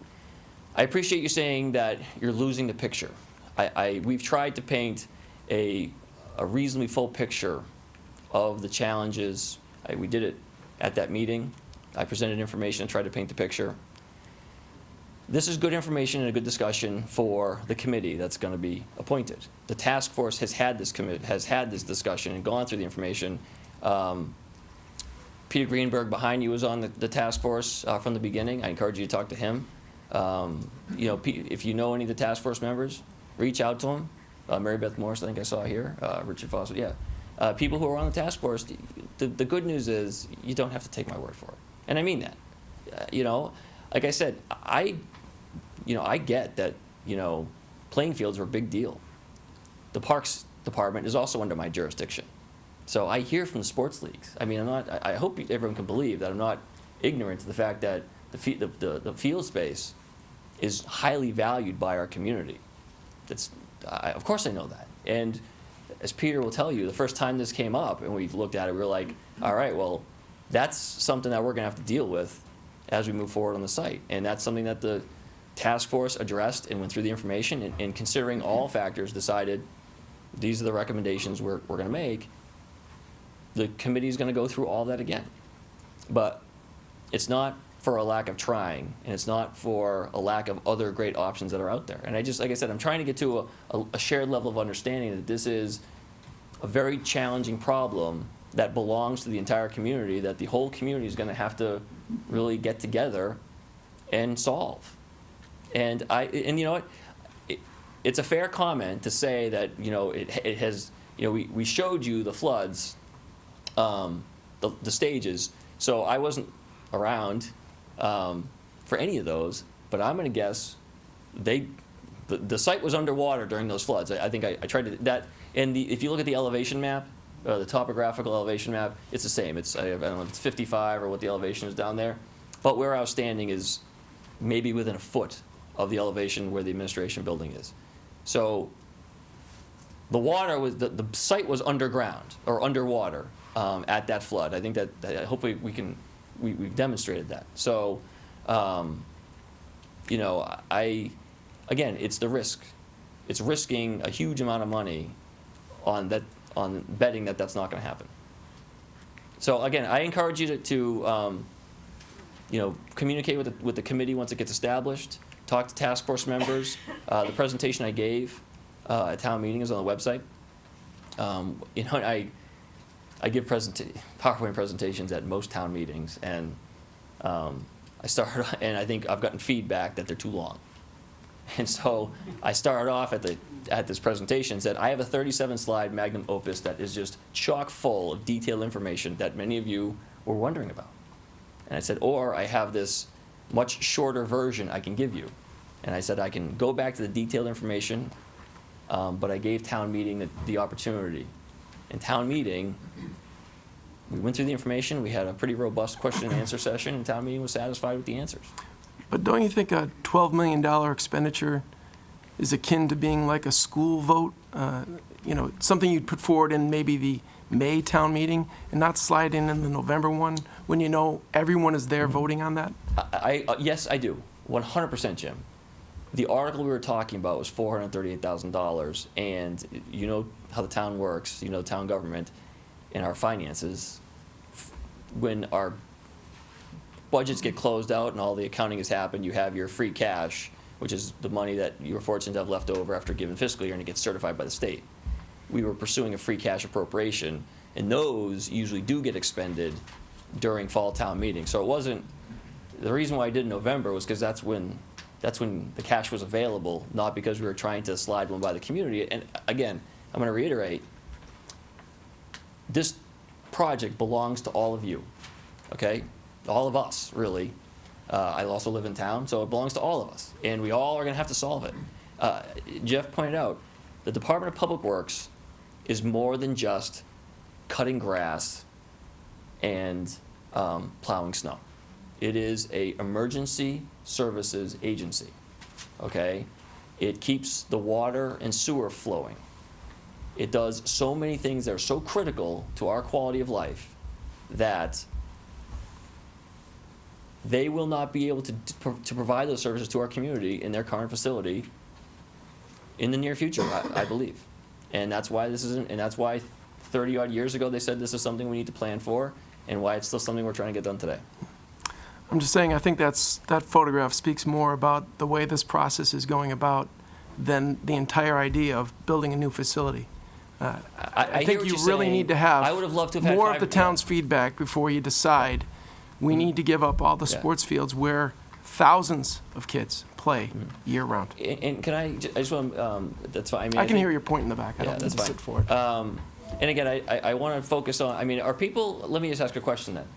I appreciate you saying that you're losing the picture. We've tried to paint a reasonably full picture of the challenges. We did it at that meeting. I presented information and tried to paint the picture. this is good information and a good discussion for the committee that's going to be appointed. The task force has had this discussion and gone through the information. Peter Greenberg behind you was on the task force from the beginning. I encourage you to talk to him. If you know any of the task force members, reach out to them. Mary Beth Morris, I think I saw here. Richard Foster, yeah. People who are on the task force, the good news is you don't have to take my word for it. And I mean that. Like I said, I get that, playing fields are a big deal. The Parks Department is also under my jurisdiction. So I hear from the sports leagues. I mean, I hope everyone can believe that I'm not ignorant to the fact that the field space is highly valued by our community. Of course I know that. And as Peter will tell you, the first time this came up and we looked at it, we were like, all right, well, that's something that we're going to have to deal with as we move forward on the site. And that's something that the task force addressed and went through the information and considering all factors decided these are the recommendations we're going to make. The committee is going to go through all that again. But it's not for a lack of trying, and it's not for a lack of other great options that are out there. And like I said, I'm trying to get to a shared level of understanding that this is a very challenging problem that belongs to the entire community, that the whole community is going to have to really get together and solve. And you know what? It's a fair comment to say that it has. We showed you the floods, the stages. So I wasn't around for any of those, but I'm going to guess the site was underwater during those floods. I think I tried to that. And if you look at the elevation map, the topographical elevation map, it's the same. I don't know if it's 55 or what the elevation is down there, but where I was standing is maybe within a foot of the elevation where the administration building is. So the water was the site was underground or underwater at that flood. I think that hopefully we've demonstrated that. So again, it's the risk. It's risking a huge amount of money on betting that that's not going to happen. So again, I encourage you to communicate with the committee once it gets established. Talk to task force members. The presentation I gave at town meeting is on the website. I give PowerPoint presentations at most town meetings, and I think I've gotten feedback that they're too long. And so I started off at this presentation and said, I have a 37-slide magnum opus that is just chock full of detailed information that many of you were wondering about. And I said, or I have this much shorter version I can give you. And I said, I can go back to the detailed information, but I gave town meeting the opportunity. In town meeting, we went through the information. We had a pretty robust question and answer session, and town meeting was satisfied with the answers. But don't you think a $12 million expenditure is akin to being like a school vote? Something you'd put forward in maybe the May town meeting and not slide in the November one when everyone is there voting on that? Yes, I do. 100%, Jim. The article we were talking about was $438,000, and you know how the town works, the town government and our finances. When our budgets get closed out and all the accounting has happened, you have your free cash, which is the money that you were fortunate to have left over after a given fiscal year, and it gets certified by the state. We were pursuing a free cash appropriation, and those usually do get expended during fall town meeting. So it wasn't, the reason why I did in November was because that's when the cash was available, not because we were trying to slide one by the community. And again, I'm going to reiterate, this project belongs to all of you, okay? All of us, really. I also live in town, so it belongs to all of us, and we all are going to have to solve it. Jeff pointed out, the Department of Public Works is more than just cutting grass and plowing snow. It is an emergency services agency, okay? It keeps the water and sewer flowing. It does so many things that are so critical to our quality of life that they will not be able to provide those services to our community in their current facility in the near future, I believe. And that's why that's why 30-odd years ago they said this is something we need to plan for, and why it's still something we're trying to get done today. I'm just saying, I think that photograph speaks more about the way this process is going about than the entire idea of building a new facility. I hear think what you you're really saying. need to have I would have loved to have had more of five- the town's feedback before you decide we need to give up all the Yeah. sports fields where thousands of kids play year-round. And can I just want, that's fine. mean, I can think- hear your point in the back. I Yeah, don't that's need to fine. sit for it. And again, I want to focus on, I mean, are people, let me just ask a question then.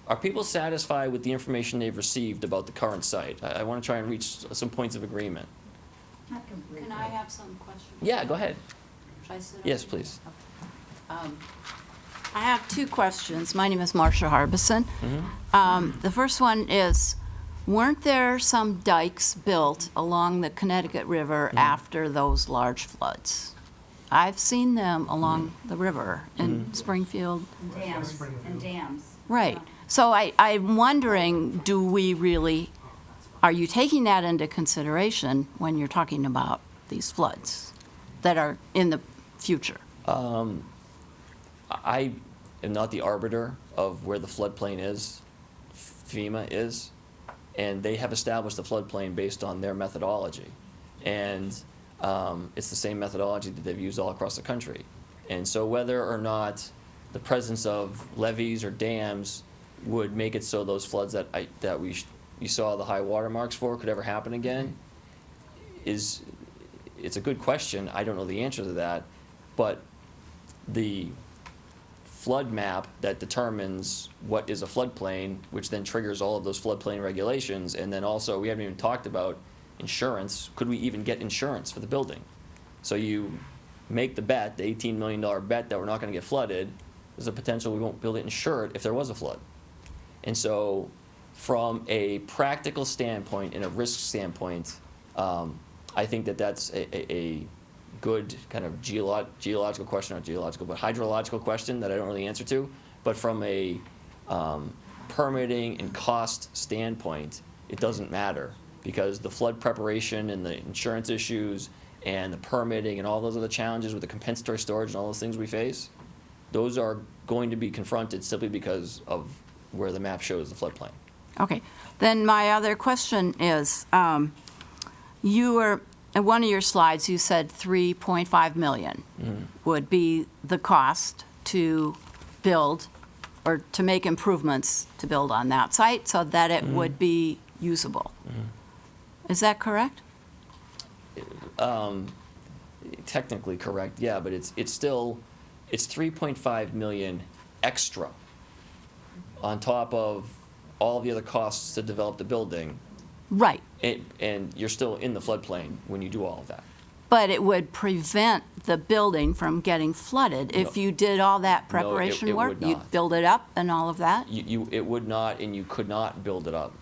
Are people satisfied with the information they've received about the current site? I want to try and reach some points of agreement. Can I have some questions? Yeah, go ahead. Should I sit Yes, over here? please. I have two questions. My name is Marcia Harbison. The first one is, weren't there some dikes built along the Connecticut River after those large floods? I've seen them along the river in Springfield. Dams, and dams. Right. So I'm wondering, are you taking that into consideration when you're talking about these floods that are in the future? I am not the arbiter of where the floodplain is. FEMA is, and they have established the floodplain based on their methodology. And it's the same methodology that they've used all across the country. And so whether or not the presence of levees or dams would make it so those floods that you saw the high water marks for could ever happen again it's a good question. I don't know the answer to that, but the flood map that determines what is a floodplain, which then triggers all of those floodplain regulations, and then also, we haven't even talked about insurance. Could we even get insurance for the building? So you make the bet, the $18 million bet that we're not gonna get flooded, there's a potential we won't be able to insure it if there was a flood. And so, from a practical standpoint and a risk standpoint, I think that that's a good kind of geological question, not geological, but hydrological question that I don't really answer to. But from a permitting and cost standpoint, it doesn't matter, because the flood preparation and the insurance issues and the permitting and all those other challenges with the compensatory storage and all those things we face, those are going to be confronted simply because of where the map shows the floodplain. Okay. Then my other question is, in one of your slides, you said 3.5 million would be the cost to build or to make improvements to build on that site so that it would be usable. Is that correct? Technically correct, yeah, but it's still, it's 3.5 million extra on top of all the other costs to develop the building. Right. And you're still in the floodplain when you do all of that. But it would prevent the building from getting flooded if No. you did all that it preparation work? would not. You'd build it up and all of that? It would not, and you could not build it up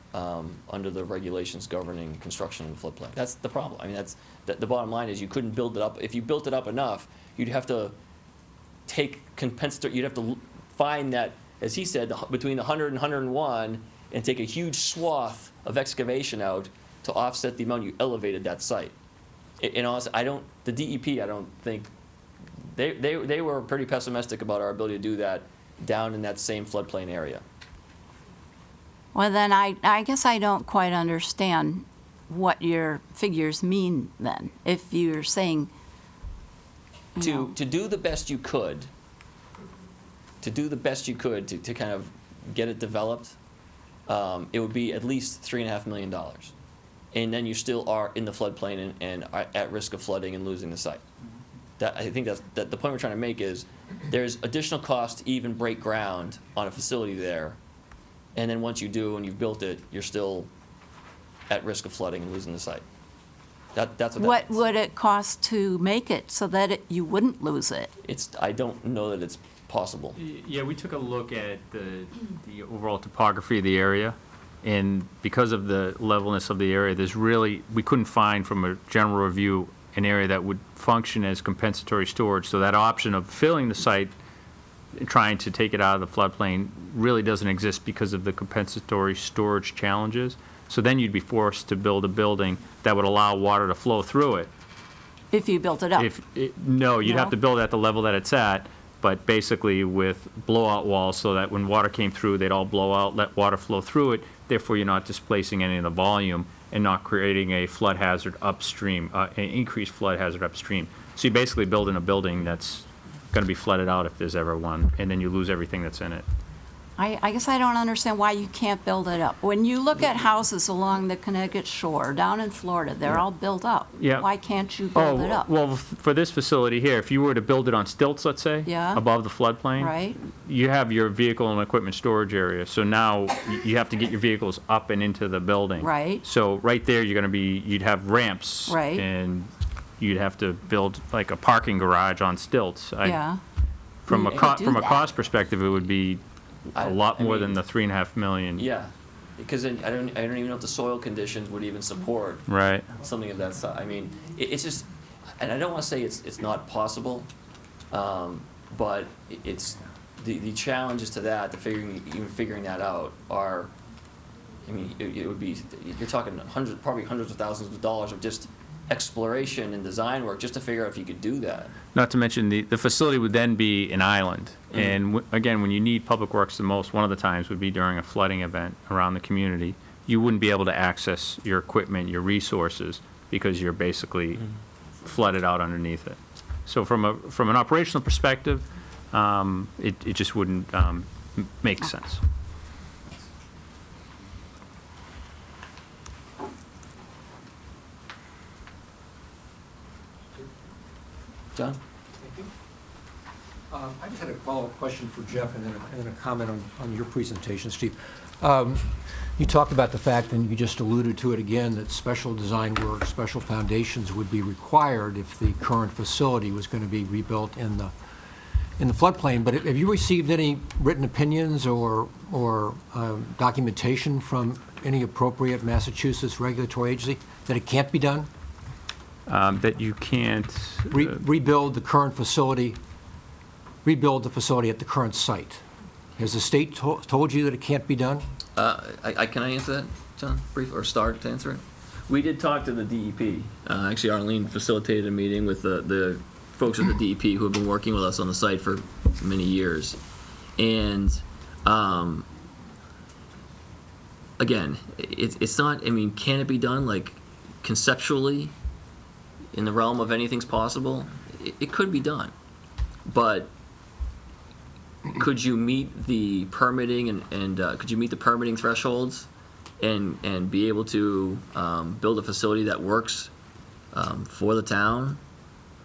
under the regulations governing construction in the floodplain. That's the problem. I mean, the bottom line is you couldn't build it up. If you built it up enough, you'd have to take compensatory, you'd have to find that, as he said, between the 100 and 101, and take a huge swath of excavation out to offset the amount you elevated that site. And honestly, the DEP, I don't think, they were pretty pessimistic about our ability to do that down in that same floodplain area. Well, then I guess I don't quite understand what your figures mean then. If you're saying, you know, To do the best you could, to kind of get it developed, it would be at least $3.5 million. And then you still are in the floodplain and are at risk of flooding and losing the site. I think that's the point we're trying to make is there's additional cost to even break ground on a facility there. And then once you do and you've built it, you're still at risk of flooding and losing the site. That's what that what means. would it cost to make it so that you wouldn't lose it? I don't know that it's possible. Yeah, we took a look at the overall topography of the area, and because of the levelness of the area, we couldn't find from a general review an area that would function as compensatory storage. So that option of filling the site, trying to take it out of the floodplain, really doesn't exist because of the compensatory storage challenges. So then you'd be forced to build a building that would allow water to flow through it. If you built it up? No, you'd have No? to build it at the level that it's at, but basically with blowout walls so that when water came through, they'd all blow out, let water flow through it. Therefore, you're not displacing any of the volume and not creating a flood hazard upstream, an increased flood hazard upstream. So you're basically building a building that's going to be flooded out if there's ever one, and then you lose everything that's in it. I guess I don't understand why you can't build it up. When you look at houses along the Connecticut shore, down in Florida, they're all built up. Yeah. Why can't you build it up? Well, for this facility here, if you were to build it on stilts, let's say, Yeah. above the floodplain, Right? you have your vehicle and equipment storage area. So now you have to get your vehicles up and into the building. Right. So right there, you'd have ramps. Right. And you'd have to build like a parking garage on stilts. Yeah. From a You could do from a that. cost perspective, it would be a lot I more mean, than the 3.5 million. Yeah, because then I don't even know if the soil conditions would even support Right. something of that size. I mean, it's just, and I don't want to say it's not possible, but it's the challenges to that, even figuring that out are, I mean, it would be, you're talking probably hundreds of thousands of dollars of just exploration and design work just to figure out if you could do that. Not to mention, the facility would then be an island. Mm-hmm. And again, when you need public works the most, one of the times would be during a flooding event around the community. You wouldn't be able to access your equipment, your resources, because you're basically flooded out underneath it. So from an operational perspective, it just wouldn't make sense. John? I just had a follow-up question for Jeff and then a comment on your presentation, Steve. You talked about the fact, and you just alluded to it again, that special design work, special foundations would be required if the current facility was going to be rebuilt in the floodplain. But have you received any written opinions or documentation from any appropriate Massachusetts regulatory agency that it can't be done? That you can't. Rebuild the facility at the current site. Has the state told you that it can't be done? Can I answer that, John, brief, or start to answer it? We did talk to the DEP. Actually, Arlene facilitated a meeting with the folks at the DEP who have been working with us on the site for many years. And again, it's not, I mean, can it be done, like, conceptually, in the realm of anything's possible? It could be done. But could you meet the permitting and could you meet the permitting thresholds and be able to build a facility that works for the town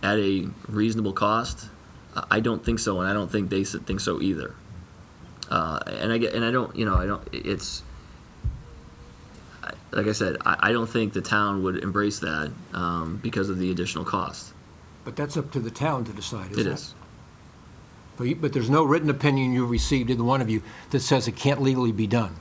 at a reasonable cost? I don't think so, and I don't think they think so either. It's like I said, I don't think the town would embrace that because of the additional cost. But that's up to the town to decide, isn't it? It is. But there's no written opinion you received, either one of you, that says it can't legally be done.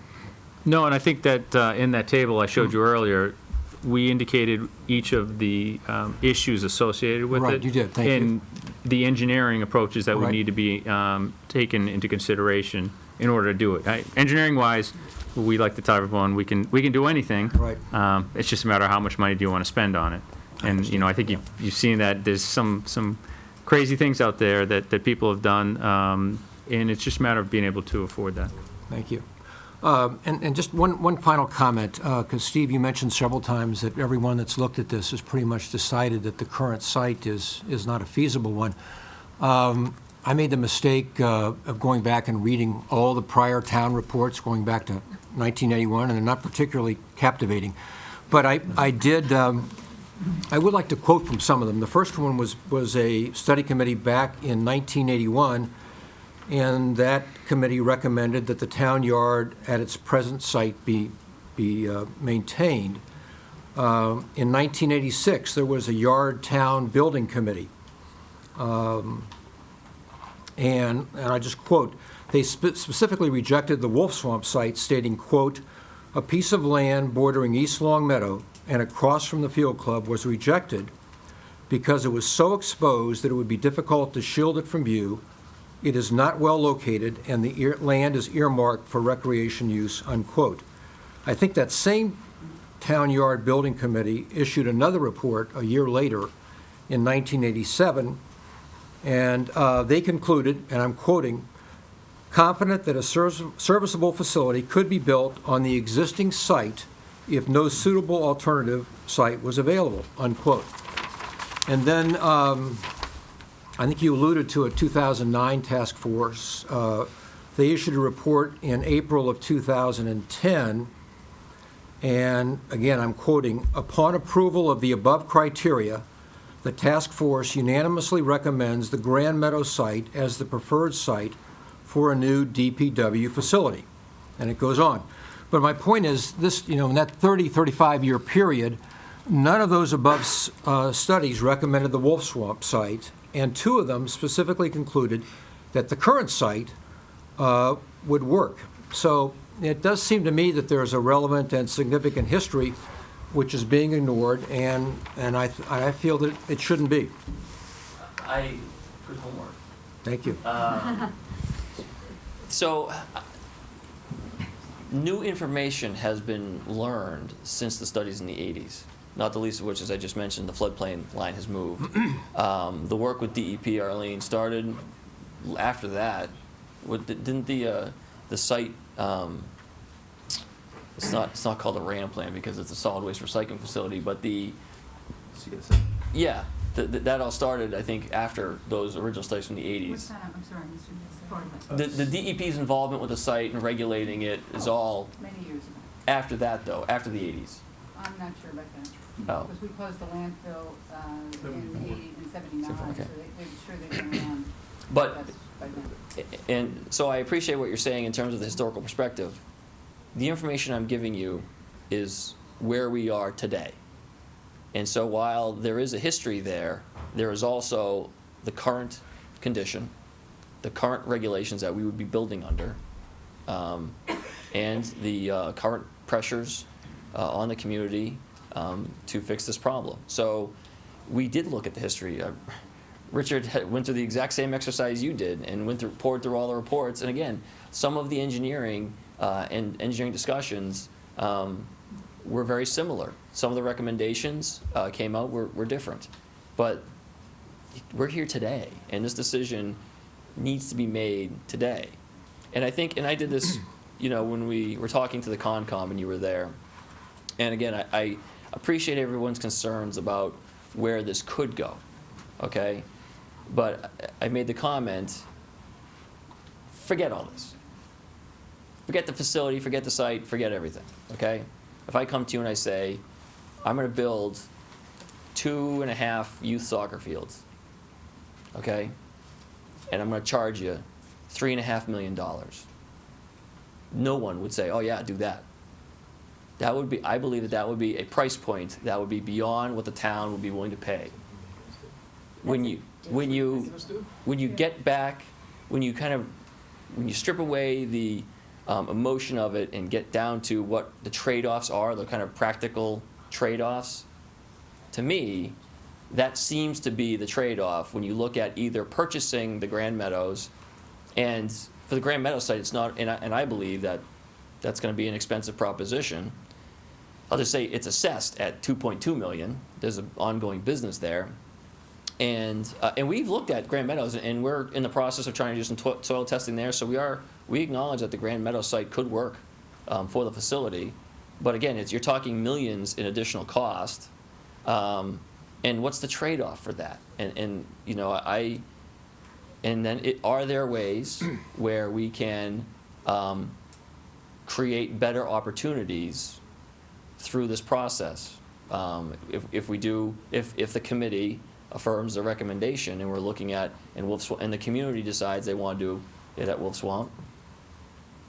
No, and I think that in that table I showed you earlier, we indicated each of the issues associated with it. Right, you did, thank you. And the engineering approaches that would Right. need to be taken into consideration in order to do it. Engineering-wise, we like to tell everyone we can do anything. Right. It's just a matter of how much money do you want to spend on it. And, I think you've seen that there's some crazy things out there that people have done, and it's just a matter of being able to afford that. Thank you. And just one final comment, because Steve, you mentioned several times that everyone that's looked at this has pretty much decided that the current site is not a feasible one. I made the mistake of going back and reading all the prior town reports going back to 1981, and they're not particularly captivating. But I did, I would like to quote from some of them. The first one was a study committee back in 1981, and that committee recommended that the town yard at its present site be maintained. In 1986, there was a yard town building committee. And I just quote, they specifically rejected the Wolf Swamp site, stating, quote, "A piece of land bordering East Long Meadow and across from the field club was rejected because it was so exposed that it would be difficult to shield it from view. It is not well located, and the land is earmarked for recreation use," unquote. I think that same town yard building committee issued another report a year later in 1987, And they concluded, and I'm quoting, "Confident that a serviceable facility could be built on the existing site if no suitable alternative site was available," unquote. And then, I think you alluded to a 2009 task force. They issued a report in April of 2010, and again, I'm quoting, "Upon approval of the above criteria, the task force unanimously recommends the Grand Meadow site as the preferred site for a new DPW facility." And it goes on. But my point is, this, in that 35-year period, none of those above studies recommended the Wolf Swamp site, and 2 of them specifically concluded that the current site would work. So it does seem to me that there's a relevant and significant history which is being ignored, and I feel that it shouldn't be. Good homework. Thank you. So, new information has been learned since the studies in the 80s, not the least of which, as I just mentioned, the floodplain line has moved. The work with DEP, Arlene, started after that. Didn't the site, it's not called a RAM plant because it's a solid waste recycling facility, but yeah, that all started, I think, after those original studies from the 80s. I'm sorry, Mr. The DEP's involvement with the site and regulating it is all Many years ago. after that, though, after the 80s. I'm not sure about that. Oh. Because we closed the landfill in 80 and 79, so Okay. they're sure they've been around. But, That's by then. and so I appreciate what you're saying in terms of the historical perspective. The information I'm giving you is where we are today. And so while there is a history there, there is also the current condition, the current regulations that we would be building under, and the current pressures on the community to fix this problem. So we did look at the history. Richard went through the exact same exercise you did and poured through all the reports. And again, some of the engineering and engineering discussions were very similar. Some of the recommendations came out were different. But we're here today, and this decision needs to be made today. And I think, and I did this, when we were talking to the Concom and you were there. And again, I appreciate everyone's concerns about where this could go, okay? But I made the comment, forget all this. Forget the facility, forget the site, forget everything, okay? If I come to you and I say, I'm gonna build 2.5 youth soccer fields, okay? And I'm gonna charge you $3.5 million. No one would say, oh yeah, do that. That would be, I believe that would be a price point that would be beyond what the town would be willing to pay. When you get back, when you strip away the emotion of it and get down to what the trade-offs are, the kind of practical trade-offs, to me, that seems to be the trade-off when you look at either purchasing the Grand Meadows, and for the Grand Meadows site, it's not, and I believe that that's going to be an expensive proposition. I'll just say it's assessed at $2.2 million. There's an ongoing business there. And we've looked at Grand Meadows, and we're in the process of trying to do some soil testing there. So we acknowledge that the Grand Meadows site could work for the facility, but again, you're talking millions in additional cost. And what's the trade-off for that? And then are there ways where we can create better opportunities through this process? If the committee affirms the recommendation, and we're looking at, and the community decides they want to do it at Wolf Swamp,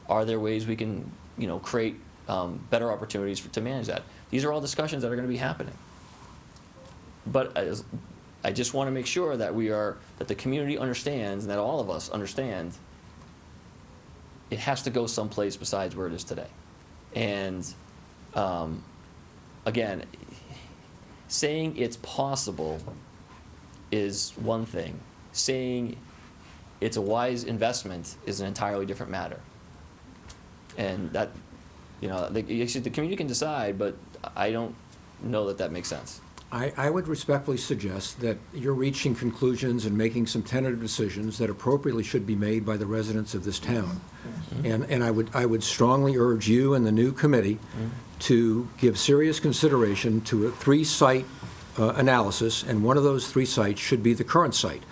are there ways we can, create better opportunities to manage that? These are all discussions that are going to be happening. But I just want to make sure that that the community understands, and that all of us understand, it has to go someplace besides where it is today. And again, saying it's possible is one thing. Saying it's a wise investment is an entirely different matter. And that, the community can decide, but I don't know that makes sense. I would respectfully suggest that you're reaching conclusions and making some tentative decisions that appropriately should be made by the residents of this town. And I would strongly urge you and the new committee to give serious consideration to a 3-site analysis, and one of those 3 sites should be the current site,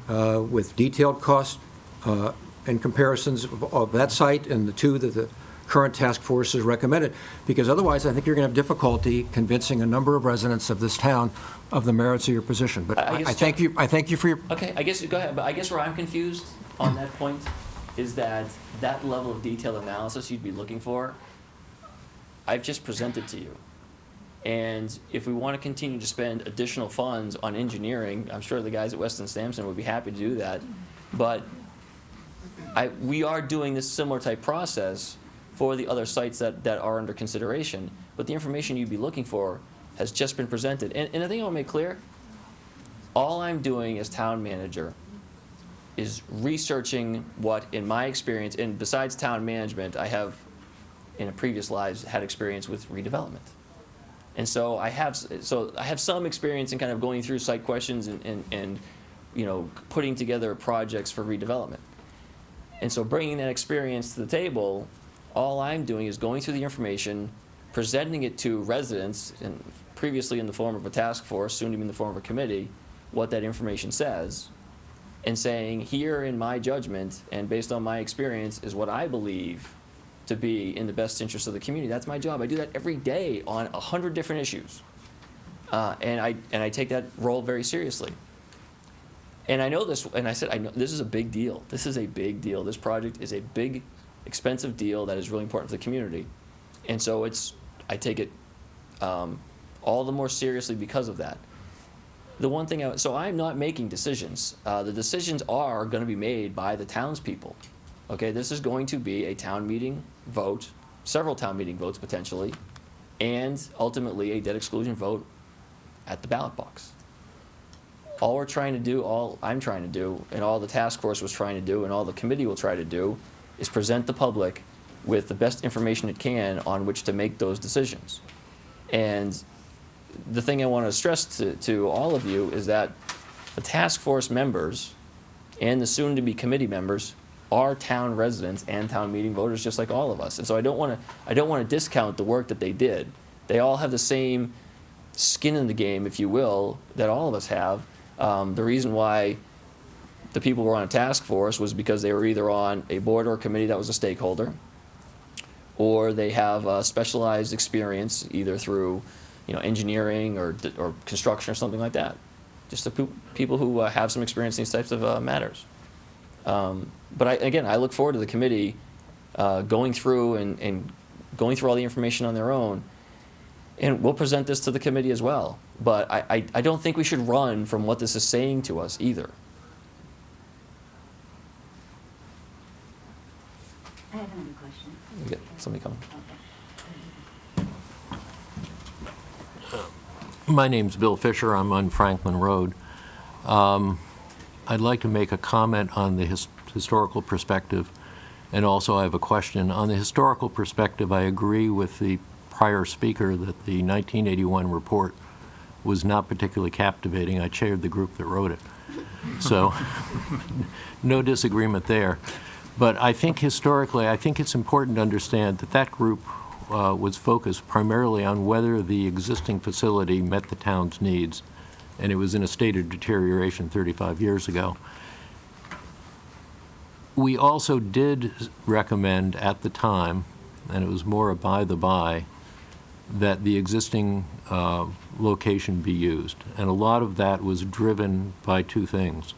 with detailed cost and comparisons of that site and the 2 that the current task force has recommended, because otherwise I think you're going to have difficulty convincing a number of residents of this town of the merits of your position. But I thank you for your... Okay, I guess, go ahead, but I guess where I'm confused on that point is that level of detailed analysis you'd be looking for, I've just presented to you. And if we want to continue to spend additional funds on engineering, I'm sure the guys at Weston Sampson would be happy to do that. But we are doing this similar type process for the other sites that are under consideration. But the information you'd be looking for has just been presented. And the thing I want to make clear, all I'm doing as town manager is researching what, in my experience, and besides town management, I have, in a previous lives, had experience with redevelopment. And so I have some experience in kind of going through site questions and putting together projects for redevelopment. And so bringing that experience to the table, all I'm doing is going through the information, presenting it to residents, and previously in the form of a task force, soon to be in the form of a committee, what that information says, and saying, here in my judgment, and based on my experience, is what I believe to be in the best interest of the community. That's my job. I do that every day on 100 different issues. And I take that role very seriously. And I know this, and I said, I know this is a big deal. This is a big deal. This project is a big, expensive deal that is really important to the community. And so I take it all the more seriously because of that. The one thing, so I'm not making decisions. The decisions are going to be made by the townspeople. Okay, this is going to be a town meeting vote, several town meeting votes potentially, and ultimately a debt exclusion vote at the ballot box. All we're trying to do, all I'm trying to do, and all the task force was trying to do, and all the committee will try to do, is present the public with the best information it can on which to make those decisions. And the thing I want to stress to all of you is that the task force members and the soon-to-be committee members are town residents and town meeting voters just like all of us. And so I don't want to discount the work that they did. They all have the same skin in the game, if you will, that all of us have. The reason why the people were on a task force was because they were either on a board or a committee that was a stakeholder, or they have a specialized experience either through engineering or construction or something like that. Just the people who have some experience in these types of matters. But I look forward to the committee going through and going through all the information on their own, and we'll present this to the committee as well. But I don't think we should run from what this is saying to us either. I have another question. We got somebody coming. My name's Bill Fisher. I'm on Franklin Road. I'd like to make a comment on the historical perspective, and also I have a question. On the historical perspective, I agree with the prior speaker that the 1981 report was not particularly captivating. I chaired the group that wrote it. So no disagreement there. But I think historically, I think it's important to understand that that group was focused primarily on whether the existing facility met the town's needs, and it was in a state of deterioration 35 years ago. We also did recommend at the time, and it was more a by the by, that the existing location be used. And a lot of that was driven by 2 things.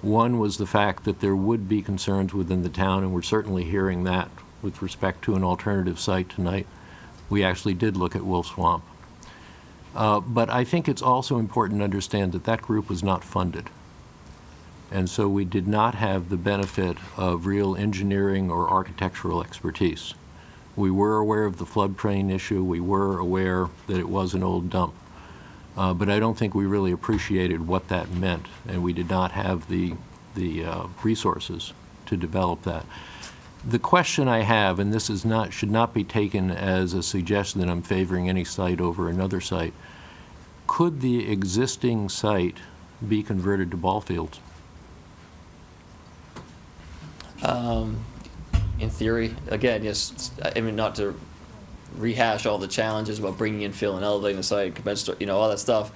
One was the fact that there would be concerns within the town, and we're certainly hearing that with respect to an alternative site tonight. We actually did look at Wolf Swamp. But I think it's also important to understand that that group was not funded. And so we did not have the benefit of real engineering or architectural expertise. We were aware of the floodplain issue. We were aware that it was an old dump. But I don't think we really appreciated what that meant, and we did not have the resources to develop that. The question I have, and this is should not be taken as a suggestion that I'm favoring any site over another site, could the existing site be converted to ball fields? In theory, again, yes, I mean, not to rehash all the challenges about bringing in fill and elevating the site, compensatory, all that stuff.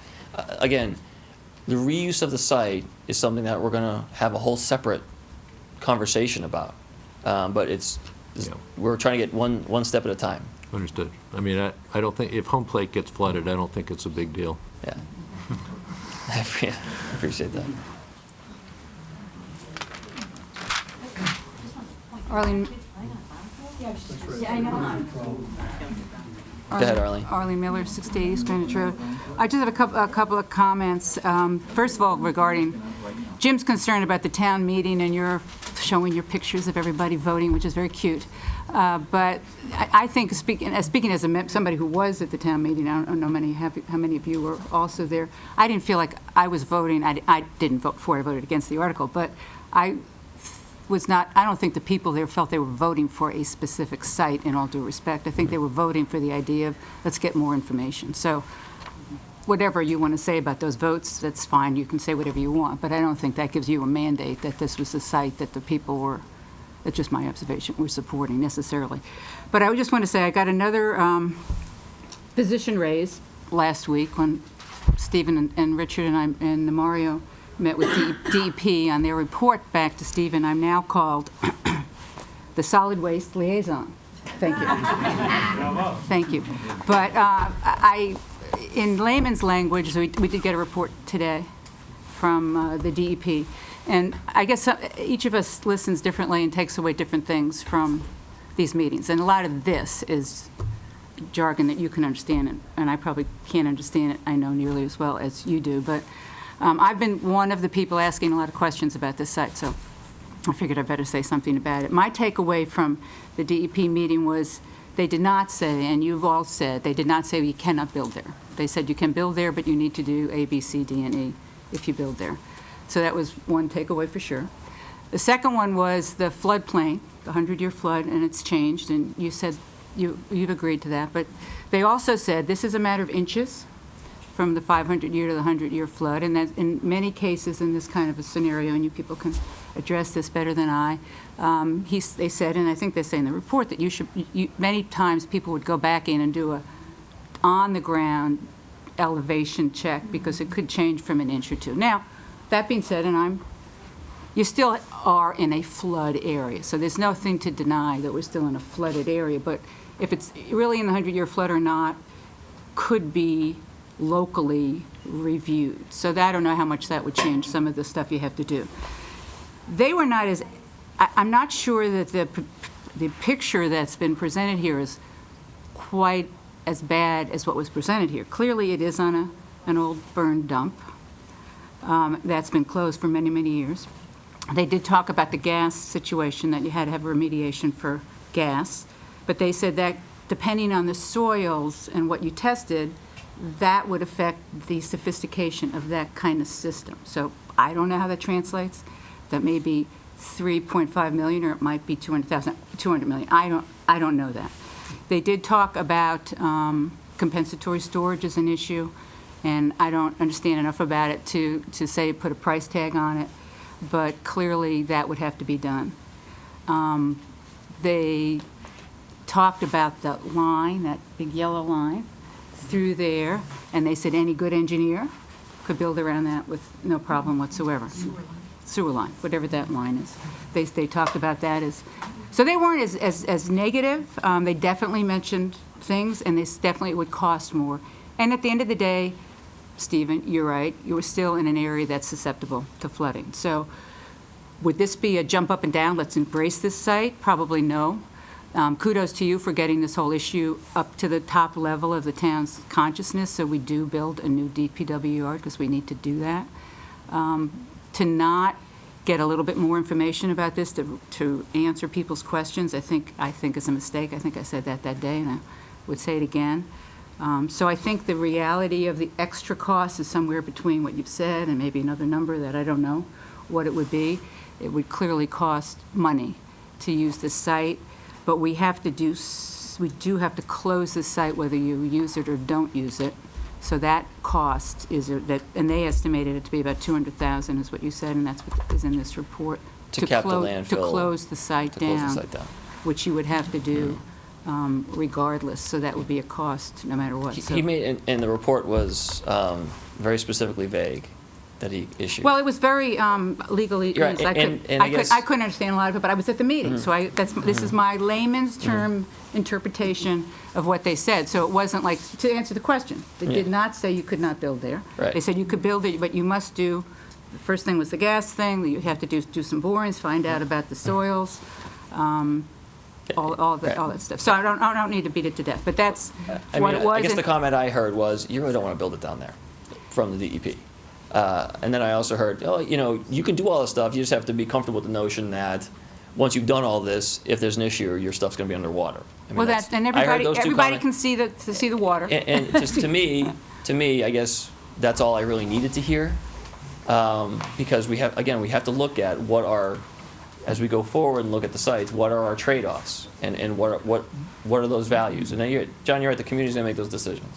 Again, the reuse of the site is something that we're gonna have a whole separate conversation about. But Yeah. we're trying to get one step at a time. Understood. I mean, I don't think, if home plate gets flooded, I don't think it's a big deal. Yeah. I appreciate that. Arlene. Go ahead, Arlene. Arlene Miller, 680 East Greenwich Road. I just have a couple of comments. First of all, regarding Jim's concern about the town meeting, and you're showing your pictures of everybody voting, which is very cute. But I think, speaking as somebody who was at the town meeting, I don't know how many of you were also there. I didn't feel like I was voting. I didn't vote for it. I voted against the article. But I don't think the people there felt they were voting for a specific site, in all due respect. I think they were voting for the idea of, let's get more information. So whatever you want to say about those votes, that's fine. You can say whatever you want. But I don't think that gives you a mandate that this was the site that the people were, that's just my observation, were supporting necessarily. But I just want to say I got another position raise last week when Stephen and Richard and I and Mario met with DEP on their report back to Stephen. I'm now called the solid waste liaison. Thank you. Thank you. But in layman's language, we did get a report today from the DEP. And I guess each of us listens differently and takes away different things from these meetings. And a lot of this is jargon that you can understand, and I probably can't understand it, I know, nearly as well as you do. But I've been one of the people asking a lot of questions about this site, so I figured I'd better say something about it. My takeaway from the DEP meeting was they did not say, and you've all said, they did not say you cannot build there. They said you can build there, but you need to do A, B, C, D, and E if you build there. So that was one takeaway for sure. The second one was the floodplain, the 100-year flood, and it's changed, and you said you've agreed to that. But they also said this is a matter of inches from the 500-year to the 100-year flood, and that in many cases in this kind of a scenario, and you people can address this better than I, they said, and I think they say in the report, that many times people would go back in and do a on-the-ground elevation check because it could change from an inch or two. Now, that being said, you still are in a flood area, so there's nothing to deny that we're still in a flooded area, but if it's really in the 100-year flood or not could be locally reviewed. So I don't know how much that would change some of the stuff you have to do. They were not as, I'm not sure that the picture that's been presented here is quite as bad as what was presented here. Clearly it is on an old burned dump that's been closed for many, many years. They did talk about the gas situation, that you had to have remediation for gas, but they said that depending on the soils and what you tested, that would affect the sophistication of that kind of system. So I don't know how that translates. That may be 3.5 million, or it might be 200 million. I don't know that. They did talk about compensatory storage as an issue, and I don't understand enough about it to say put a price tag on it, but clearly that would have to be done. They talked about the line, that big yellow line, through there, and they said any good engineer could build around that with no problem whatsoever. Sewer line, whatever that line is. They talked about that as, so they weren't as negative. They definitely mentioned things, and this definitely would cost more. And at the end of the day, Stephen, you're right, you were still in an area that's susceptible to flooding. So would this be a jump up and down, let's embrace this site? Probably no. Kudos to you for getting this whole issue up to the top level of the town's consciousness, so we do build a new DPW yard, because we need to do that. To not get a little bit more information about this, to answer people's questions, I think is a mistake. I think I said that day, and I would say it again. So I think the reality of the extra cost is somewhere between what you've said and maybe another number that I don't know what it would be. It would clearly cost money to use this site, but we do have to close this site whether you use it or don't use it, So that cost is, and they estimated it to be about 200,000 is what you said, and that's what is in this report. To cap the clo- landfill. To close the site To close down. the site down. Which you would have to do regardless, so that would be a cost no matter what. So- He made, and the report was very specifically vague that he issued. Well, it was very legally, You're right, and I guess- I couldn't understand a lot of it, but I was at the meeting, so this is my layman's term interpretation of what they said. So it wasn't like, to answer the question, they did Yeah. not say you could not build there. Right. They said you could build it, but you must do, the first thing was the gas thing, you have to do some borings, find out about the soils, all that stuff. So I don't need to beat it to death, but that's I what mean, it was. I guess and- the comment I heard was, you really don't want to build it down there, from the DEP. And then I also heard, oh, you can do all this stuff, you just have to be comfortable with the notion that once you've done all this, if there's an issue, your stuff's going to be underwater. I mean, Well, that's- and I heard those two everybody comments. can see the water. And just to me, I guess that's all I really needed to hear, because we have to look at as we go forward and look at the sites, what are our trade-offs, and what are those values? And then John, you're right, the community's gonna make those decisions.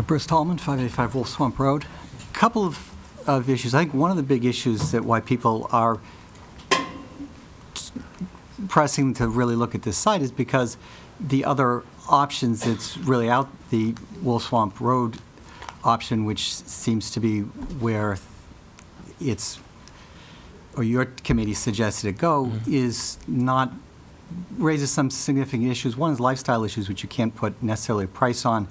Bruce Tallman, 585 Wolf Swamp Road. Couple of issues. I think one of the big issues that why people are pressing to really look at this site is because the other options that's really out, the Wolf Swamp Road option, which seems to be where it's, or your committee suggested it go, is not, raises some significant issues. One is lifestyle issues, which you can't put necessarily a price on.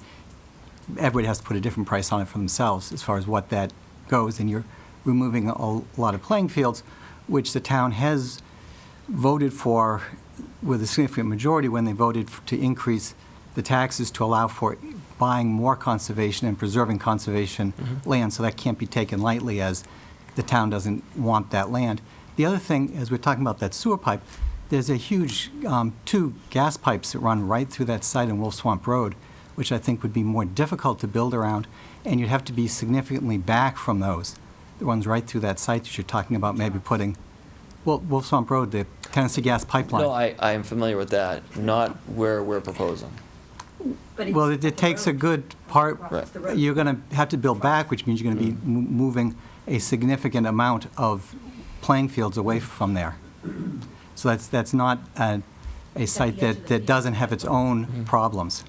Everybody has to put a different price on it for themselves as far as what that goes, and you're removing a lot of playing fields, which the town has voted for with a significant majority when they voted to increase the taxes to allow for buying more conservation and preserving conservation land, so that can't be taken lightly as the town doesn't want that land. The other thing, as we're talking about that sewer pipe, there's a huge, 2 gas pipes that run right through that site in Wolf Swamp Road, which I think would be more difficult to build around, and you'd have to be significantly back from those. The ones right through that site that you're talking about maybe putting, well, Wolf Swamp Road, the Tennessee Gas Pipeline. No, I am familiar with that, not where we're proposing. Well, it takes a good part, Right. you're going to have to build back, which means you're going to be moving a significant amount of playing fields away from there. So that's not a site that doesn't have its own problems.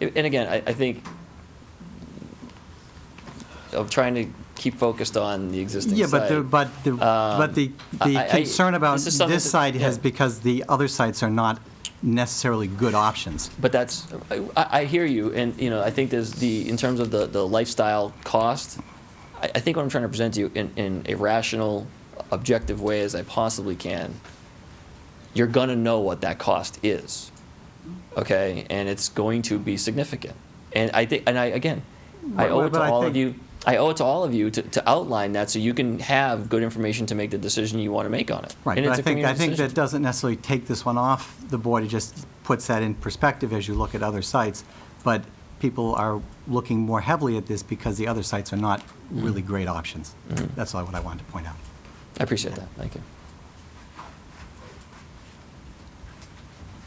And again, I think I'm trying to keep focused on the existing Yeah, site. but the I- concern about this is something this that- site is yeah. because the other sites are not necessarily good options. But that's, I hear you, and, I think there's in terms of the lifestyle cost, I think what I'm trying to present to you in a rational, objective way as I possibly can, you're gonna know what that cost is, okay? And it's going to be significant. And I think, I owe it to But I all of think- you, I owe it to all of you to outline that so you can have good information to make the decision you want to make on it. Right, And but it's a community I think decision. that doesn't necessarily take this one off the board, it just puts that in perspective as you look at other sites. But people are looking more heavily at this because the other sites are not really great options. That's all what I wanted to point out. I appreciate that, thank you.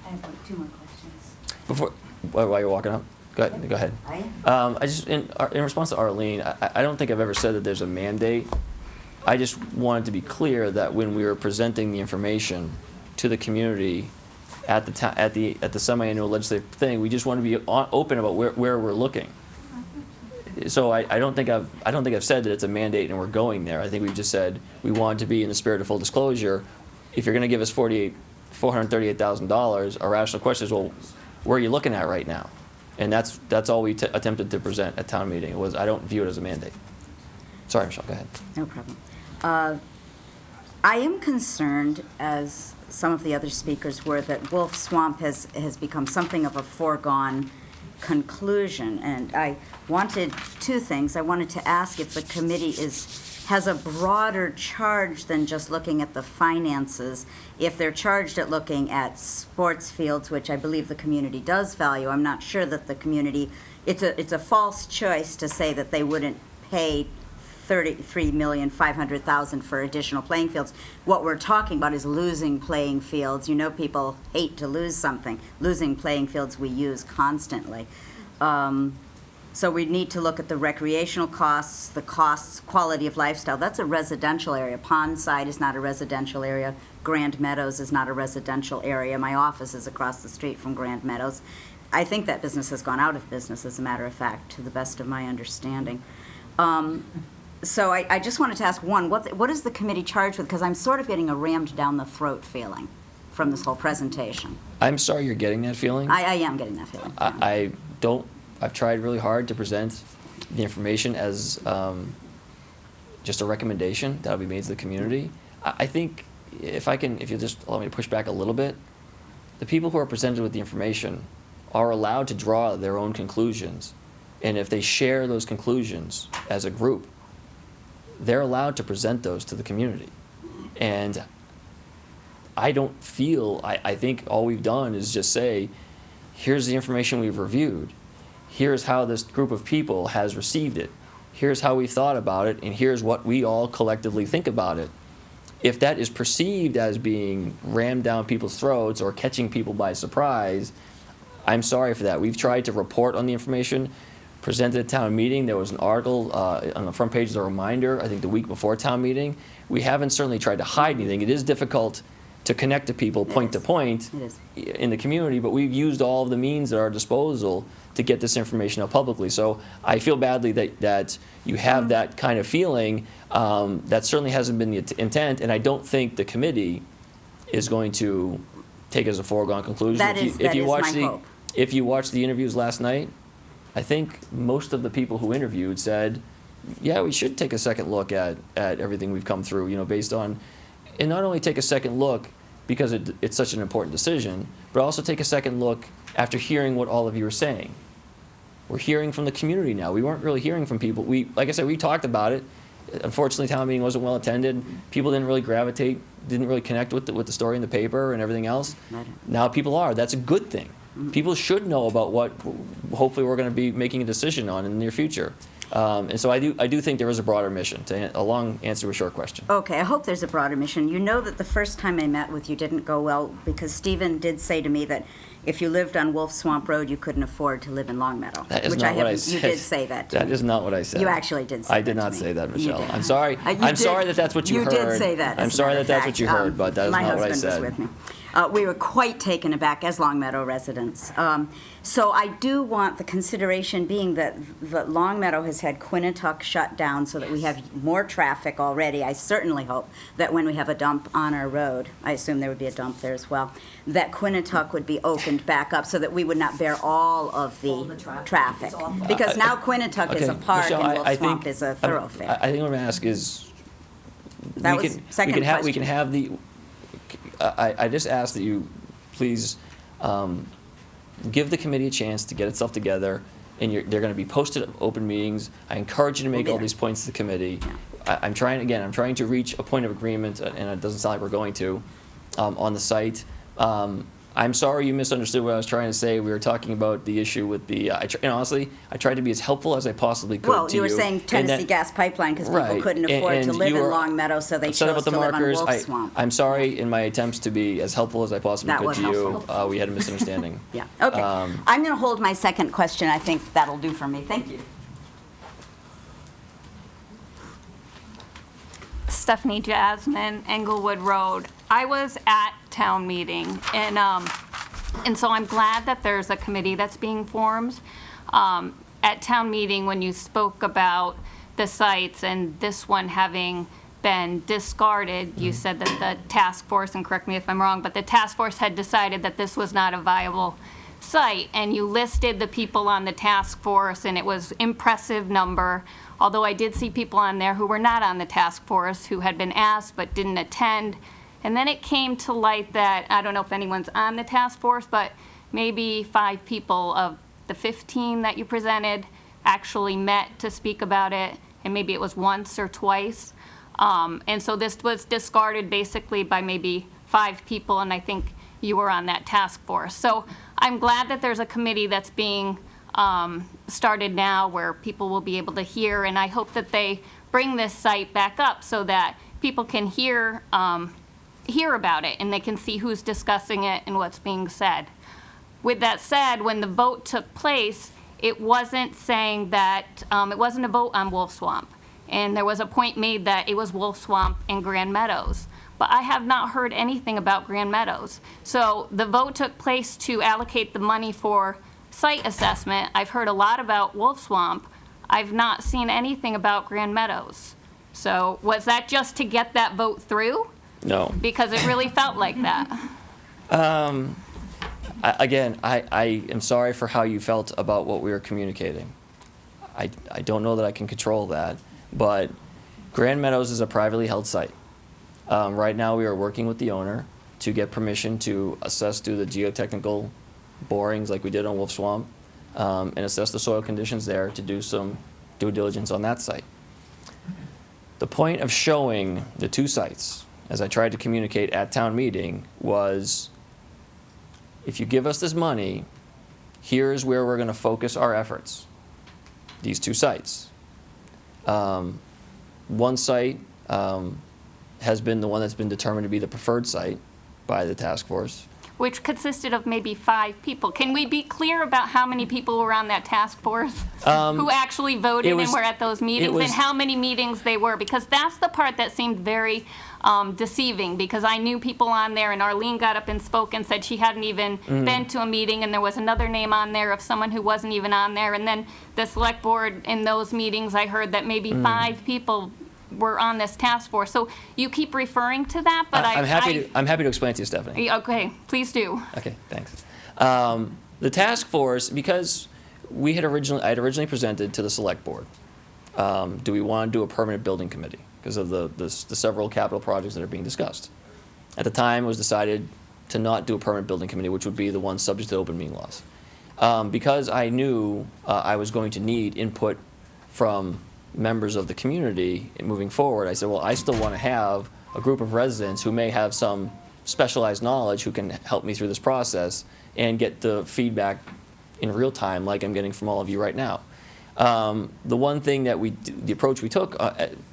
I have 2 more questions. Before, while you're walking up, go ahead. I just, in response to Arlene, I don't think I've ever said that there's a mandate. I just wanted to be clear that when we were presenting the information to the community at the semi-annual legislative thing, we just want to be open about where we're looking. So I don't think I've said that it's a mandate and we're going there. I think we've just said we want to be in the spirit of full disclosure. If you're going to give us $438,000, a rational question is, well, where are you looking at right now? And that's all we attempted to present at town meeting. Was I don't view it as a mandate. Sorry, Michelle, go ahead. No problem. I am concerned, as some of the other speakers were, that Wolf Swamp has become something of a foregone conclusion. And I wanted 2 things. I wanted to ask if the committee has a broader charge than just looking at the finances. If they're charged at looking at sports fields, which I believe the community does value, I'm not sure that the community, it's a false choice to say that they wouldn't pay $33,500,000 for additional playing fields. What we're talking about is losing playing fields. People hate to lose something. Losing playing fields we use constantly. So we need to look at the recreational costs, the costs, quality of lifestyle. That's a residential area. Pondside is not a residential area. Grand Meadows is not a residential area. My office is across the street from Grand Meadows. I think that business has gone out of business, as a matter of fact, to the best of my understanding. So I just wanted to ask, one, what is the committee charged with? Because I'm sort of getting a rammed down the throat feeling from this whole presentation. I'm sorry you're getting that feeling. I am getting that feeling. I've tried really hard to present the information as just a recommendation that will be made to the community. I think if you'll just allow me to push back a little bit, the people who are presented with the information are allowed to draw their own conclusions. And if they share those conclusions as a group, they're allowed to present those to the community. And I think all we've done is just say, here's the information we've reviewed. Here's how this group of people has received it. Here's how we thought about it, and here's what we all collectively think about it. If that is perceived as being rammed down people's throats or catching people by surprise, I'm sorry for that. We've tried to report on the information presented at town meeting. There was an article on the front page as a reminder, I think the week before town meeting. We haven't certainly tried to hide anything. It is difficult to connect to people point to point in the community, but we've used all of the means at our disposal to get this information out publicly. So I feel badly that you have that kind of feeling. That certainly hasn't been the intent, and I don't think the committee is going to take it as a foregone conclusion. That is my hope. If you watched the interviews last night, I think most of the people who interviewed said, yeah, we should take a second look at everything we've come through, based on, and not only take a second look because it's such an important decision, but also take a second look after hearing what all of you are saying. We're hearing from the community now. We weren't really hearing from people. Like I said, we talked about it. Unfortunately, town meeting wasn't well attended. People didn't really gravitate, didn't really connect with the story in the paper and everything else. Now people are. That's a good thing. People should know about what hopefully we're going to be making a decision on in the near future. And so I do think there is a broader mission, a long answer to a short question. Okay, I hope there's a broader mission. You know that the first time I met with you didn't go well because Stephen did say to me that if you lived on Wolf Swamp Road, you couldn't afford to live in Longmeadow. That is not what I said. You did say that to me. That is not what I said. You actually did say that I did to not me. say that, Michelle. You did. I'm sorry. I'm sorry that that's what you heard. You did say that. I'm sorry that that's what you heard, but that is not what I said. My husband was with me. We were quite taken aback as Longmeadow residents. So I do want the consideration being that Longmeadow has had Quinnetuck shut down so that we have more traffic already. I certainly hope that when we have a dump on our road, I assume there would be a dump there as well, that Quinnetuck would be opened back up so that we would not bear all of the traffic. Because now Quinnetuck is a park Michelle, and Wolf Swamp is a thoroughfare. I think what I'm going to ask is, That was second question. we can have the. I just ask that you please give the committee a chance to get itself together, and they're going to be posted at open meetings. I encourage you to make all these points to the committee. I'm trying to reach a point of agreement, and it doesn't sound like we're going to, on the site. I'm sorry you misunderstood what I was trying to say. We were talking about the issue with the, honestly, I tried to be as helpful as I possibly could to you. Well, you were saying Tennessee Gas Pipeline because people couldn't afford to live in Longmeadow, so they chose to live on Wolf Swamp. I'm sorry in my attempts to be as helpful as I possibly could to you. Helpful. We had a misunderstanding. Yeah, okay. I'm going to hold my second question. I think that'll do for me. Thank you. Stephanie Jasmine, Englewood Road. I was at town meeting, and so I'm glad that there's a committee that's being formed. At town meeting, when you spoke about the sites and this one having been discarded, you said that the task force, and correct me if I'm wrong, but the task force had decided that this was not a viable site, and you listed the people on the task force, and it was impressive number. Although I did see people on there who were not on the task force, who had been asked but didn't attend. And then it came to light that, I don't know if anyone's on the task force, but maybe 5 people of the 15 that you presented actually met to speak about it, and maybe it was once or twice. And so this was discarded basically by maybe 5 people, and I think you were on that task force. So I'm glad that there's a committee that's being started now where people will be able to hear, and I hope that they bring this site back up so that people can hear about it and they can see who's discussing it and what's being said. With that said, when the vote took place, it wasn't saying that, it wasn't a vote on Wolf Swamp. And there was a point made that it was Wolf Swamp and Grand Meadows. But I have not heard anything about Grand Meadows. So the vote took place to allocate the money for site assessment. I've heard a lot about Wolf Swamp. I've not seen anything about Grand Meadows. So was that just to get that vote through? No. Because it really felt like that. I am sorry for how you felt about what we were communicating. I don't know that I can control that, but Grand Meadows is a privately held site. Right now, we are working with the owner to get permission to assess, do the geotechnical borings like we did on Wolf Swamp, and assess the soil conditions there to do some due diligence on that site. The point of showing the two sites, as I tried to communicate at town meeting, was if you give us this money, here's where we're going to focus our efforts. These two sites. One site has been the one that's been determined to be the preferred site by the task force. Which consisted of maybe 5 people. Can we be clear about how many people were on that task force? Who actually voted and were at those meetings, and how many meetings they were? Because that's the part that seemed very deceiving, because I knew people on there, and Arlene got up and spoke and said she hadn't even been to a meeting, and there was another name on there of someone who wasn't even on there. And then the select board, in those meetings, I heard that maybe 5 people were on this task force. So you keep referring to that, but I'm happy to explain it to you, Stephanie. Okay, please do. Okay, thanks. The task force, because I had originally presented to the select board, do we want to do a permanent building committee because of the several capital projects that are being discussed. At the time, it was decided to not do a permanent building committee, which would be the one subject to open meeting laws. Because I knew I was going to need input from members of the community moving forward, I said, well, I still want to have a group of residents who may have some specialized knowledge who can help me through this process and get the feedback in real time like I'm getting from all of you right now. The one thing that the approach we took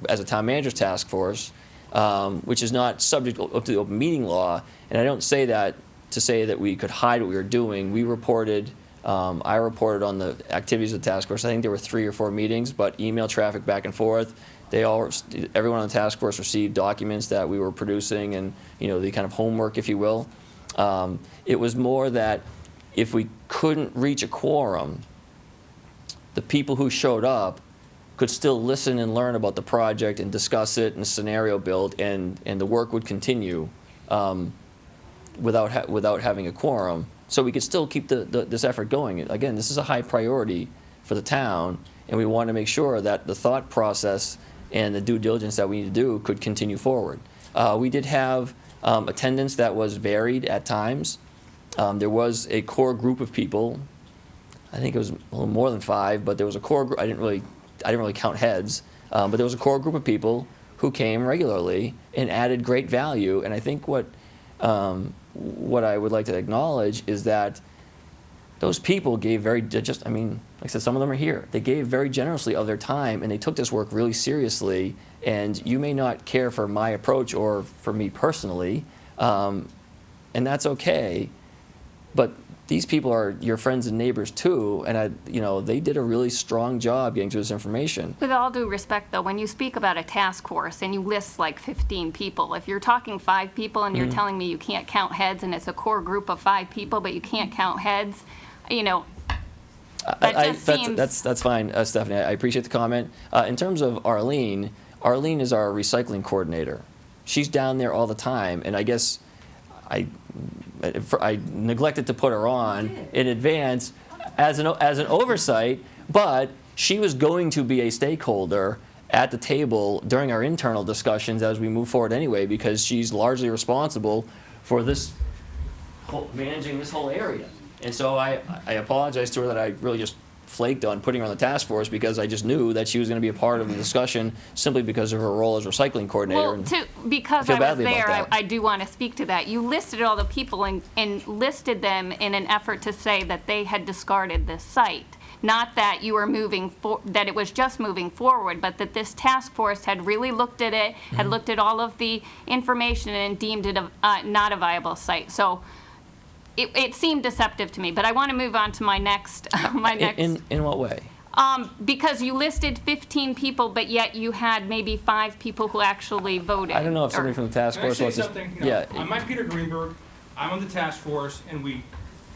as a town manager's task force, which is not subject to the open meeting law, and I don't say that to say that we could hide what we were doing. We reported, I reported on the activities of the task force. I think there were 3 or 4 meetings, but email traffic back and forth. Everyone on the task force received documents that we were producing and, the kind of homework, if you will. It was more that if we couldn't reach a quorum, the people who showed up could still listen and learn about the project and discuss it and scenario build, and the work would continue without having a quorum. So we could still keep this effort going. Again, this is a high priority for the town, and we want to make sure that the thought process and the due diligence that we need to do could continue forward. We did have attendance that was varied at times. There was a core group of people. I think it was a little more than 5, but there was a core group. I didn't really count heads, but there was a core group of people who came regularly and added great value. And I think what I would like to acknowledge is that those people gave like I said, some of them are here. They gave very generously of their time, and they took this work really seriously. And you may not care for my approach or for me personally, and that's okay. But these people are your friends and neighbors too, and they did a really strong job getting through this information. With all due respect, though, when you speak about a task force and you list like 15 people, if you're talking 5 people and you're telling me you can't count heads and it's a core group of 5 people, but you can't count heads, that just seems... That's fine, Stephanie. I appreciate the comment. In terms of Arlene is our recycling coordinator. She's down there all the time, and I guess I neglected to put her on in advance as an oversight, but she was going to be a stakeholder at the table during our internal discussions as we move forward anyway, because she's largely responsible for managing this whole area. And so I apologize to her that I really just flaked on putting her on the task force, because I just knew that she was going to be a part of the discussion simply because of her role as recycling coordinator. Well, because I was there, I do want to speak to that. You listed all the people and listed them in an effort to say that they had discarded this site. Not that you were that it was just moving forward, but that this task force had really looked at it, had looked at all of the information and deemed it not a viable site. So it seemed deceptive to me, but I want to move on to my next, In what way? because you listed 15 people, but yet you had maybe 5 people who actually voted. I don't know if somebody or- from the task Can I force say wants to. something? Yeah. I'm Peter Greenberg. I'm on the task force, and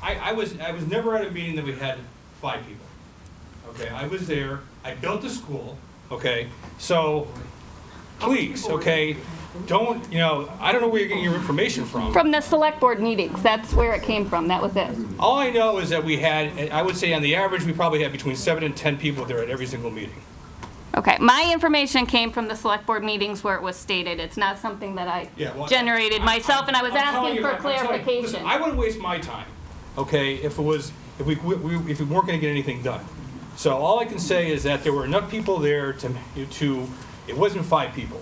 I was never at a meeting that we had 5 people. Okay, I was there. I built the school. Okay, so please, okay, don't, I don't know where you're getting your information from. From the select board meetings, that's where it came from, that was it. All I know is that we had, I would say on the average, we probably had between 7 and 10 people there at every single meeting. Okay, my information came from the select board meetings where it was stated. It's not something that Yeah, well, generated myself, and I was I'm telling asking you, for I'm telling you, clarification. listen, I wouldn't waste my time, okay, if we weren't gonna get anything done. So all I can say is that there were enough people there to it wasn't 5 people.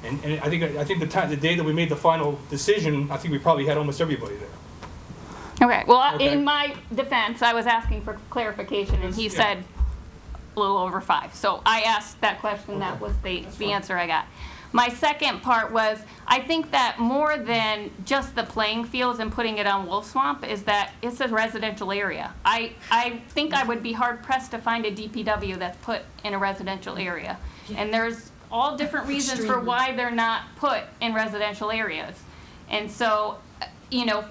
And I think the day that we made the final decision, I think we probably had almost everybody there. Okay, well, Okay. in my defense, I was asking for clarification, and he Yeah. said a little over 5. So I asked that question, that was the answer I got. My second part was, I think that more than just the playing fields and putting it on Wolf Swamp is that it's a residential area. I think I would be hard pressed to find a DPW that's put in a residential area. And there's all different reasons for why they're not put in residential areas. And so,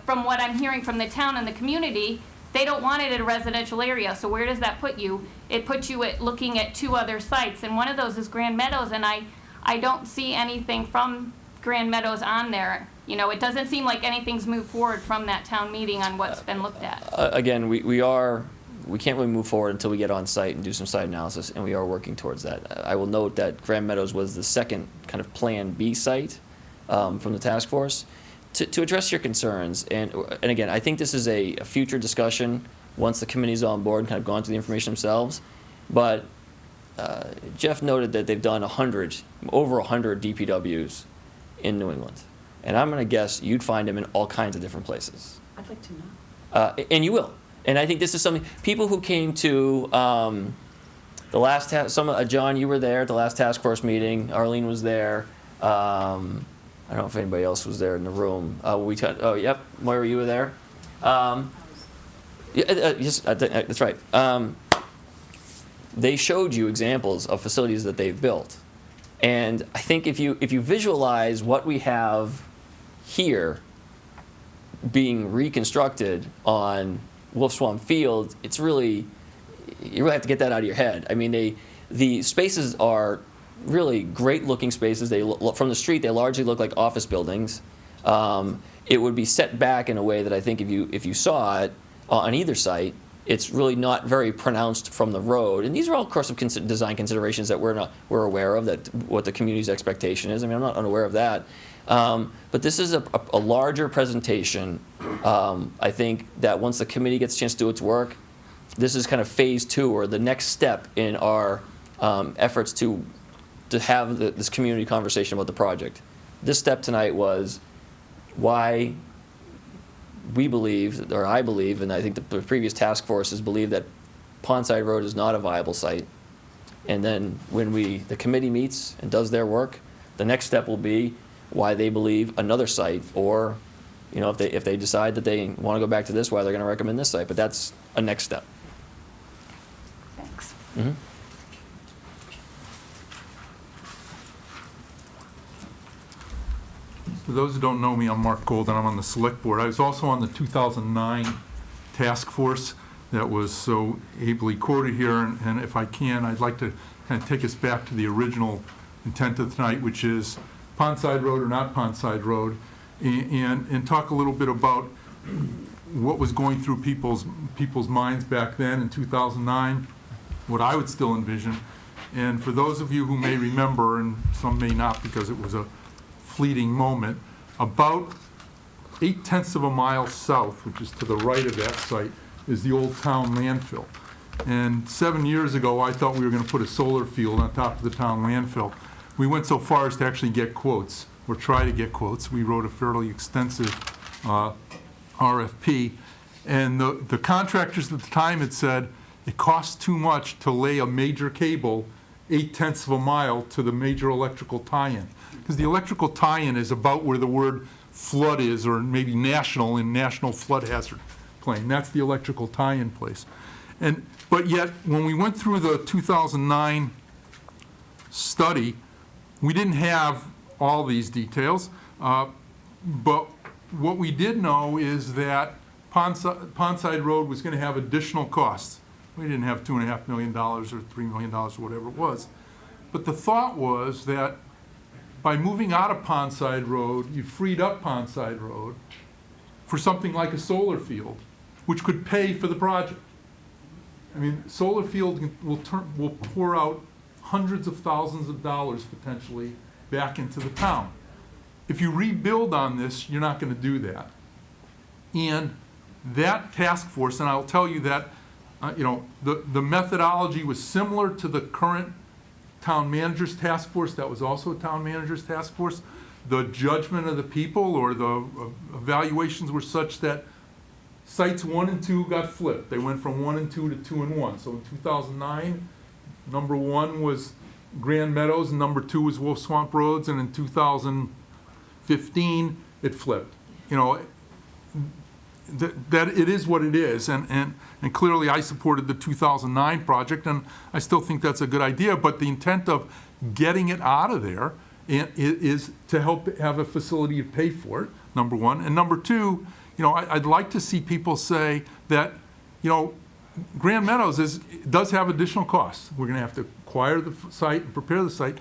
from what I'm hearing from the town and the community, they don't want it in a residential area. So where does that put you? It puts you at looking at 2 other sites, and one of those is Grand Meadows, and I don't see anything from Grand Meadows on there. It doesn't seem like anything's moved forward from that town meeting on what's been looked at. Again, we can't really move forward until we get on site and do some site analysis, and we are working towards that. I will note that Grand Meadows was the second kind of Plan B site from the task force. To address your concerns, and again, I think this is a future discussion once the committee's on board and kind of gone through the information themselves, but Jeff noted that they've done over 100 DPWs in New England. And I'm going to guess you'd find them in all kinds of different places. I'd like to know. And you will. And I think this is something, people who came to the last, John, you were there at the last task force meeting. Arlene was there. I don't know if anybody else was there in the room. Yep, Moira, you were there. Yes, that's right. They showed you examples of facilities that they've built. And I think if you visualize what we have here being reconstructed on Wolf Swamp Field, you really have to get that out of your head. I mean, the spaces are really great looking spaces. From the street, they largely look like office buildings. It would be set back in a way that I think if you saw it on either site, it's really not very pronounced from the road. And these are all, of course, design considerations that we're aware of, that what the community's expectation is. I mean, I'm not unaware of that. But this is a larger presentation. I think that once the committee gets a chance to do its work, this is kind of phase 2, or the next step in our efforts to have this community conversation about the project. This step tonight was why we believe, or I believe, and I think the previous task forces believe, that Pondside Road is not a viable site. And then when the committee meets and does their work, the next step will be why they believe another site, or if they decide that they want to go back to this, why they're going to recommend this site. But that's a next step. Thanks. Mm-hmm. For those who don't know me, I'm Mark Golden. I'm on the select board. I was also on the 2009 task force that was so ably quoted here, and if I can, I'd like to kind of take us back to the original intent of tonight, which is Pondside Road or not Pondside Road, and talk a little bit about what was going through people's minds back then in 2009, what I would still envision. And for those of you who may remember, and some may not because it was a fleeting moment, about 0.8 of a mile south, which is to the right of that site, is the old town landfill. And 7 years ago, I thought we were going to put a solar field on top of the town landfill. We went so far as to actually get quotes, or try to get quotes. We wrote a fairly extensive RFP. And the contractors at the time had said it costs too much to lay a major cable 0.8 of a mile to the major electrical tie-in. Because the electrical tie-in is about where the word flood is, or maybe national, in National Flood Hazard Plan. That's the electrical tie-in place. But yet, when we went through the 2009 study, we didn't have all these details, but what we did know is that Pondside Road was going to have additional costs. We didn't have $2.5 million or $3 million or whatever it was. But the thought was that by moving out of Pondside Road, you freed up Pondside Road for something like a solar field, which could pay for the project. I mean, solar field will pour out hundreds of thousands of dollars potentially back into the town. If you rebuild on this, you're not going to do that. And that task force, and I'll tell you that, the methodology was similar to the current town manager's task force. That was also a town manager's task force. The judgment of the people or the evaluations were such that sites 1 and 2 got flipped. They went from 1 and 2 to 2 and 1. So in 2009, number 1 was Grand Meadows and number 2 was Wolf Swamp Roads, and in 2015 it flipped. That it is what it is, and clearly I supported the 2009 project, and I still think that's a good idea, but the intent of getting it out of there is to help have a facility to pay for it, number 1. And number 2, I'd like to see people say that, Grand Meadows does have additional costs. We're going to have to acquire the site and prepare the site,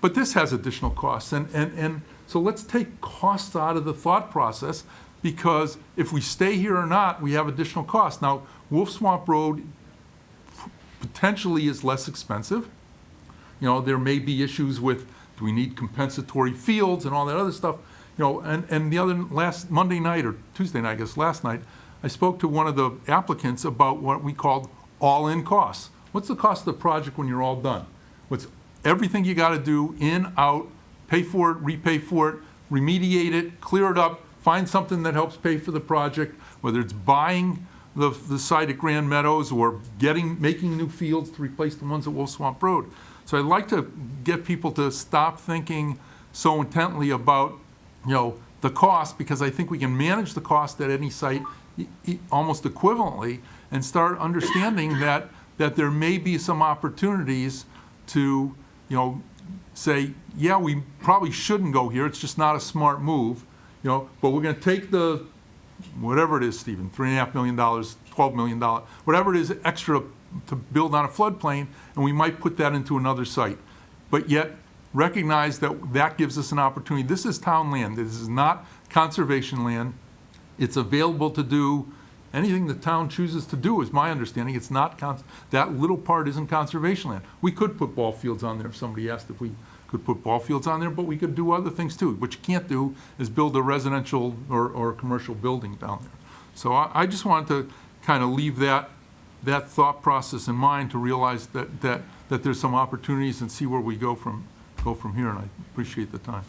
but this has additional costs. And so let's take costs out of the thought process, because if we stay here or not, we have additional costs. Now, Wolf Swamp Road potentially is less expensive. There may be issues with, do we need compensatory fields and all that other stuff. And the other last Monday night or Tuesday night, I guess last night, I spoke to one of the applicants about what we called all-in costs. What's the cost of the project when you're all done? What's everything you got to do, in, out, pay for it, repay for it, remediate it, clear it up, find something that helps pay for the project, whether it's buying the site at Grand Meadows or making new fields to replace the ones at Wolf Swamp Road. So I'd like to get people to stop thinking so intently about, the cost, because I think we can manage the cost at any site almost equivalently, and start understanding that there may be some opportunities to, say, yeah, we probably shouldn't go here, it's just not a smart move, but we're going to take the, whatever it is, Stephen, $3.5 million, $12 million, whatever it is extra to build on a floodplain, and we might put that into another site. But yet, recognize that gives us an opportunity. This is town land. This is not conservation land. It's available to do anything the town chooses to do, is my understanding. It's not, that little part isn't conservation land. We could put ball fields on there if somebody asked if we could put ball fields on there, but we could do other things too. What you can't do is build a residential or a commercial building down there. So I just wanted to kind of leave that thought process in mind, to realize that there's some opportunities and see where we go from here, and I appreciate the time.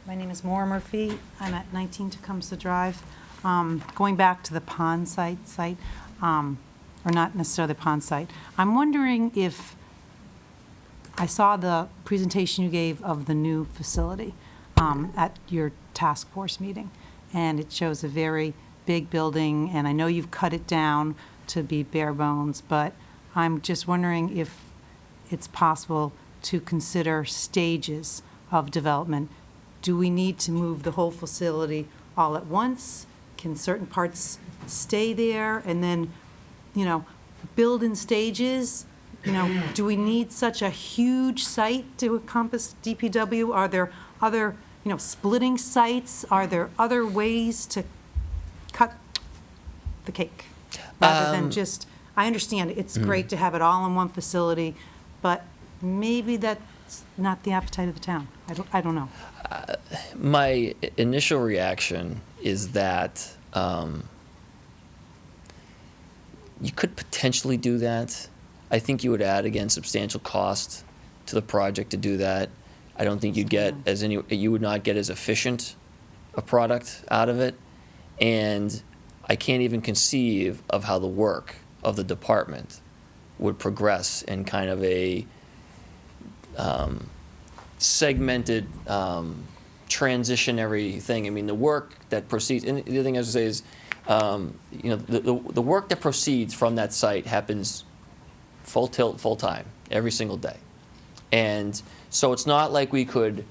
My name is Maura Murphy. I'm at 19 Tecumseh Drive. Going back to the pond site, or not necessarily the pond site, I'm wondering if, I saw the presentation you gave of the new facility at your task force meeting, and it shows a very big building, and I know you've cut it down to be bare bones, but I'm just wondering if it's possible to consider stages of development. Do we need to move the whole facility all at once? Can certain parts stay there and then, build in stages? Do we need such a huge site to encompass DPW? Are there other, splitting sites? Are there other ways to cut the cake? Rather than just, I understand it's great to have it all in one facility, but maybe that's not the appetite of the town. I don't know. My initial reaction is that you could potentially do that. I think you would add, again, substantial cost to the project to do that. I don't think you'd get you would not get as efficient a product out of it. And I can't even conceive of how the work of the department would progress in kind of a segmented, transitionary thing. I mean, the work that proceeds, and the other thing I was going to say is, the work that proceeds from that site happens full tilt, full time, every single day. And so it's not like we could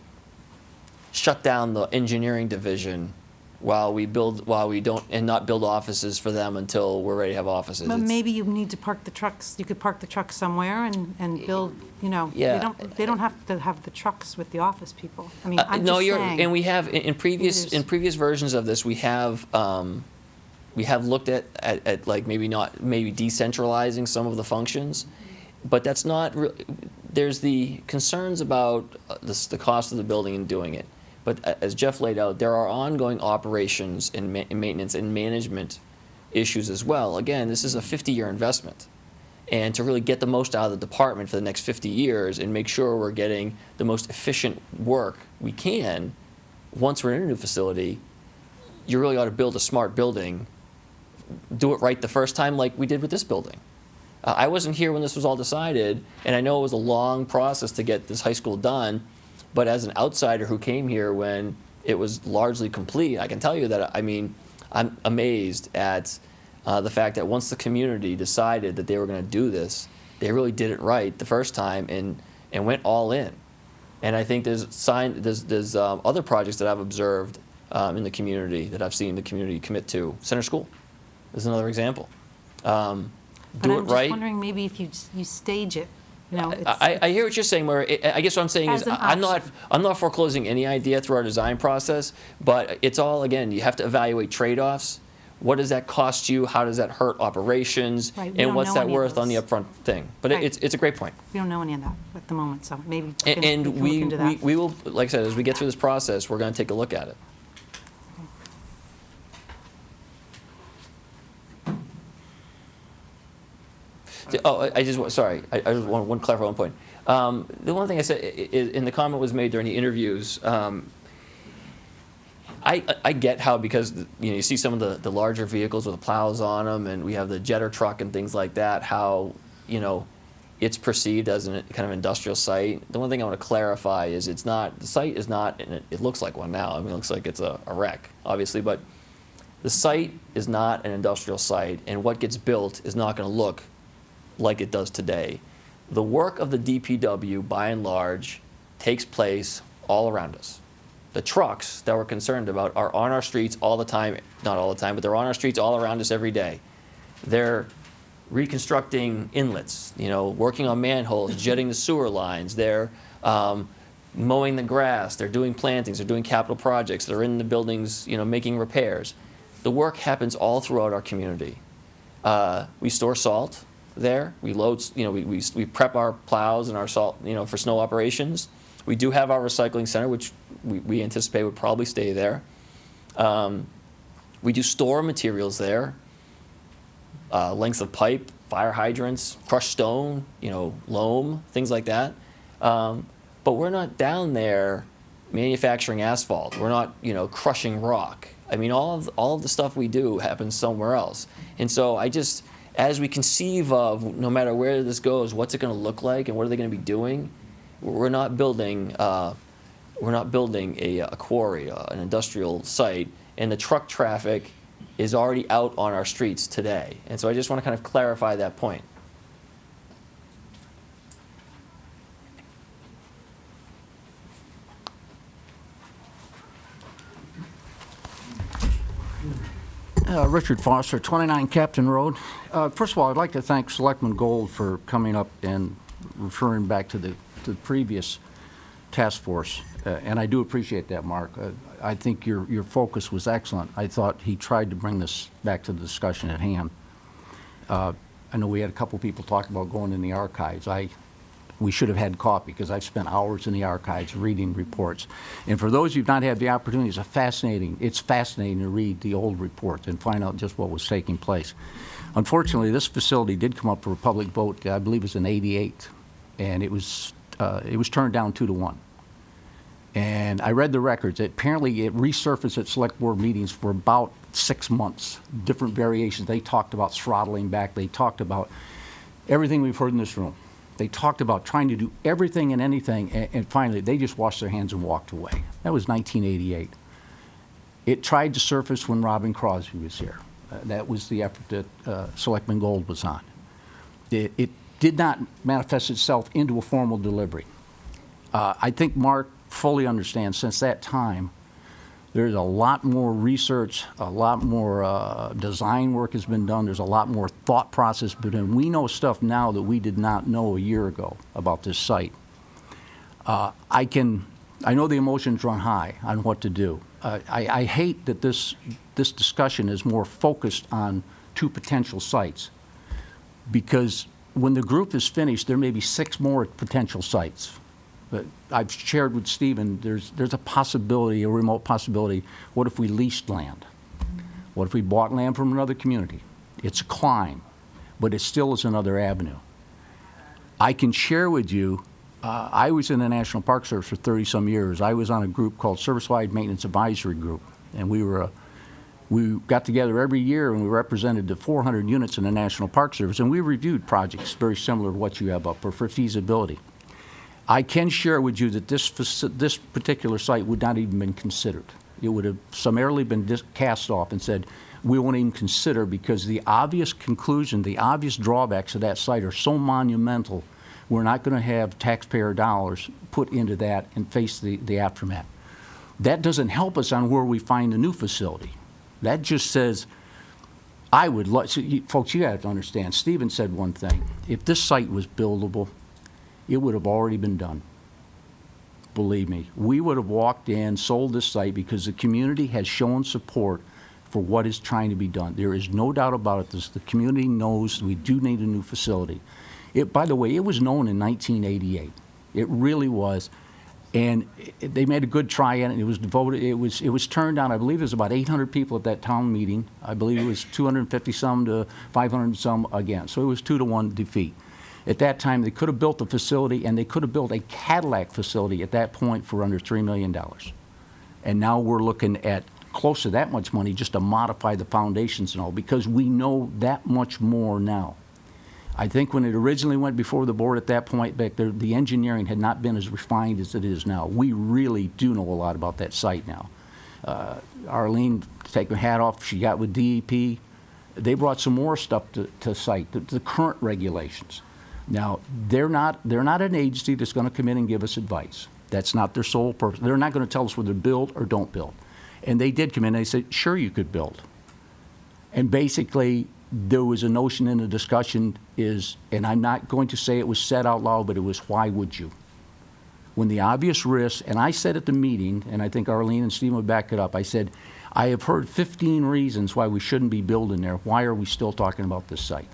shut down the engineering division while we don't, and not build offices for them until we're ready to have offices. But It's- maybe you need to park the trucks, you could park the trucks somewhere and build, Yeah. they don't have to have the trucks with the office people. I mean, I'm No, just you're, saying. and we have, in previous It is. versions of this, we have looked at like maybe decentralizing some of the functions, but that's not, there's the concerns about the cost of the building and doing it. But as Jeff laid out, there are ongoing operations and maintenance and management issues as well. Again, this is a 50-year investment. And to really get the most out of the department for the next 50 years and make sure we're getting the most efficient work we can, once we're in a new facility, you really ought to build a smart building, do it right the first time like we did with this building. I wasn't here when this was all decided, and I know it was a long process to get this high school done, but as an outsider who came here when it was largely complete, I can tell you that, I mean, I'm amazed at the fact that once the community decided that they were going to do this, they really did it right the first time and went all in. And I think there's other projects that I've observed in the community that I've seen the community commit to. Center School is another example. But Do I'm it just right. wondering, maybe if you stage it, it's. I hear what you're saying, where I guess what I'm saying As is an I'm not foreclosing any idea through our design process, but it's all, again, you have to evaluate trade-offs. What does that cost you? How does that hurt operations? Right, we And don't what's know that any of worth on the those. upfront thing? But Right. it's a great point. We don't know any of that at the moment, so maybe we And, can look into that. we will, like I said, as we get through this process, we're going to take a look at it. Oh, I just want one clarify one point. The one thing I said, in the comment was made during the interviews, I get how, because you see some of the larger vehicles with the plows on them, and we have the jetter truck and things like that, how it's perceived as a kind of industrial site. The one thing I want to clarify is the site is not, and it looks like one now. I mean, it looks like it's a wreck, obviously, but the site is not an industrial site, and what gets built is not going to look like it does today. The work of the DPW, by and large, takes place all around us. The trucks that we're concerned about are on our streets all the time, not all the time, but they're on our streets all around us every day. They're reconstructing inlets, working on manholes, jetting the sewer lines. They're mowing the grass. They're doing plantings. They're doing capital projects. They're in the buildings, making repairs. The work happens all throughout our community. We store salt there. We load, we prep our plows and our salt, for snow operations. We do have our recycling center, which we anticipate would probably stay there. We do store materials there, lengths of pipe, fire hydrants, crushed stone, loam, things like that. But we're not down there manufacturing asphalt. We're not, crushing rock. I mean, all of the stuff we do happens somewhere else. And so as we conceive of, no matter where this goes, what's it going to look like and what are they going to be doing, we're not building a quarry, an industrial site, and the truck traffic is already out on our streets today. And so I just want to kind of clarify that point. Richard Foster, 29 Captain Road. First of all, I'd like to thank Selectman Gold for coming up and referring back to the previous task force, and I do appreciate that, Mark. I think your focus was excellent. I thought he tried to bring this back to the discussion at hand. I know we had a couple people talk about going in the archives. We should have had coffee, because I've spent hours in the archives reading reports. And for those who've not had the opportunity, it's fascinating to read the old reports and find out just what was taking place. Unfortunately, this facility did come up for a public vote, I believe it was in '88, and it was turned down 2-1. And I read the records. Apparently, it resurfaced at select board meetings for about 6 months, different variations. They talked about throttling back. They talked about everything we've heard in this room. They talked about trying to do everything and anything, and finally, they just washed their hands and walked away. That was 1988. It tried to surface when Robin Crosby was here. That was the effort that Selectman Gold was on. It did not manifest itself into a formal delivery. I think Mark fully understands since that time, there's a lot more research, a lot more design work has been done, there's a lot more thought process been done. We know stuff now that we did not know a year ago about this site. I know the emotions run high on what to do. I hate that this discussion is more focused on 2 potential sites, because when the group is finished, there may be 6 more potential sites. But I've shared with Stephen, there's a possibility, a remote possibility. What if we leased land? What if we bought land from another community? It's a climb, but it still is another avenue. I can share with you, I was in the National Park Service for 30-some years. I was on a group called Service-Wide Maintenance Advisory Group, and we got together every year and we represented the 400 units in the National Park Service, and we reviewed projects very similar to what you have up for feasibility. I can share with you that this particular site would not even been considered. It would have summarily been cast off and said, we won't even consider, because the obvious conclusion, the obvious drawbacks of that site are so monumental, we're not going to have taxpayer dollars put into that and face the aftermath. That doesn't help us on where we find a new facility. That just says, I would like, so folks, you have to understand, Stephen said one thing, if this site was buildable, it would have already been done. Believe me, we would have walked in, sold this site, because the community has shown support for what is trying to be done. There is no doubt about it. The community knows we do need a new facility. By the way, it was known in 1988. It really was. And they made a good try at it. It was devoted. It was turned down. I believe there was about 800 people at that town meeting. I believe it was 250 some to 500 some again. So it was 2-to-1 defeat. At that time, they could have built the facility, and they could have built a Cadillac facility at that point for under $3 million. And now we're looking at close to that much money just to modify the foundations and all, because we know that much more now. I think when it originally went before the board at that point back there, the engineering had not been as refined as it is now. We really do know a lot about that site now. Arlene, take her hat off, she got with DEP. They brought some more stuff to site, the current regulations. Now, they're not an agency that's going to come in and give us advice. That's not their sole purpose. They're not going to tell us whether to build or don't build. And they did come in and they said, sure, you could build. And basically, there was a notion in the discussion is, and I'm not going to say it was said out loud, but it was, why would you? When the obvious risks, and I said at the meeting, and I think Arlene and Steve would back it up, I said, I have heard 15 reasons why we shouldn't be building there. Why are we still talking about this site?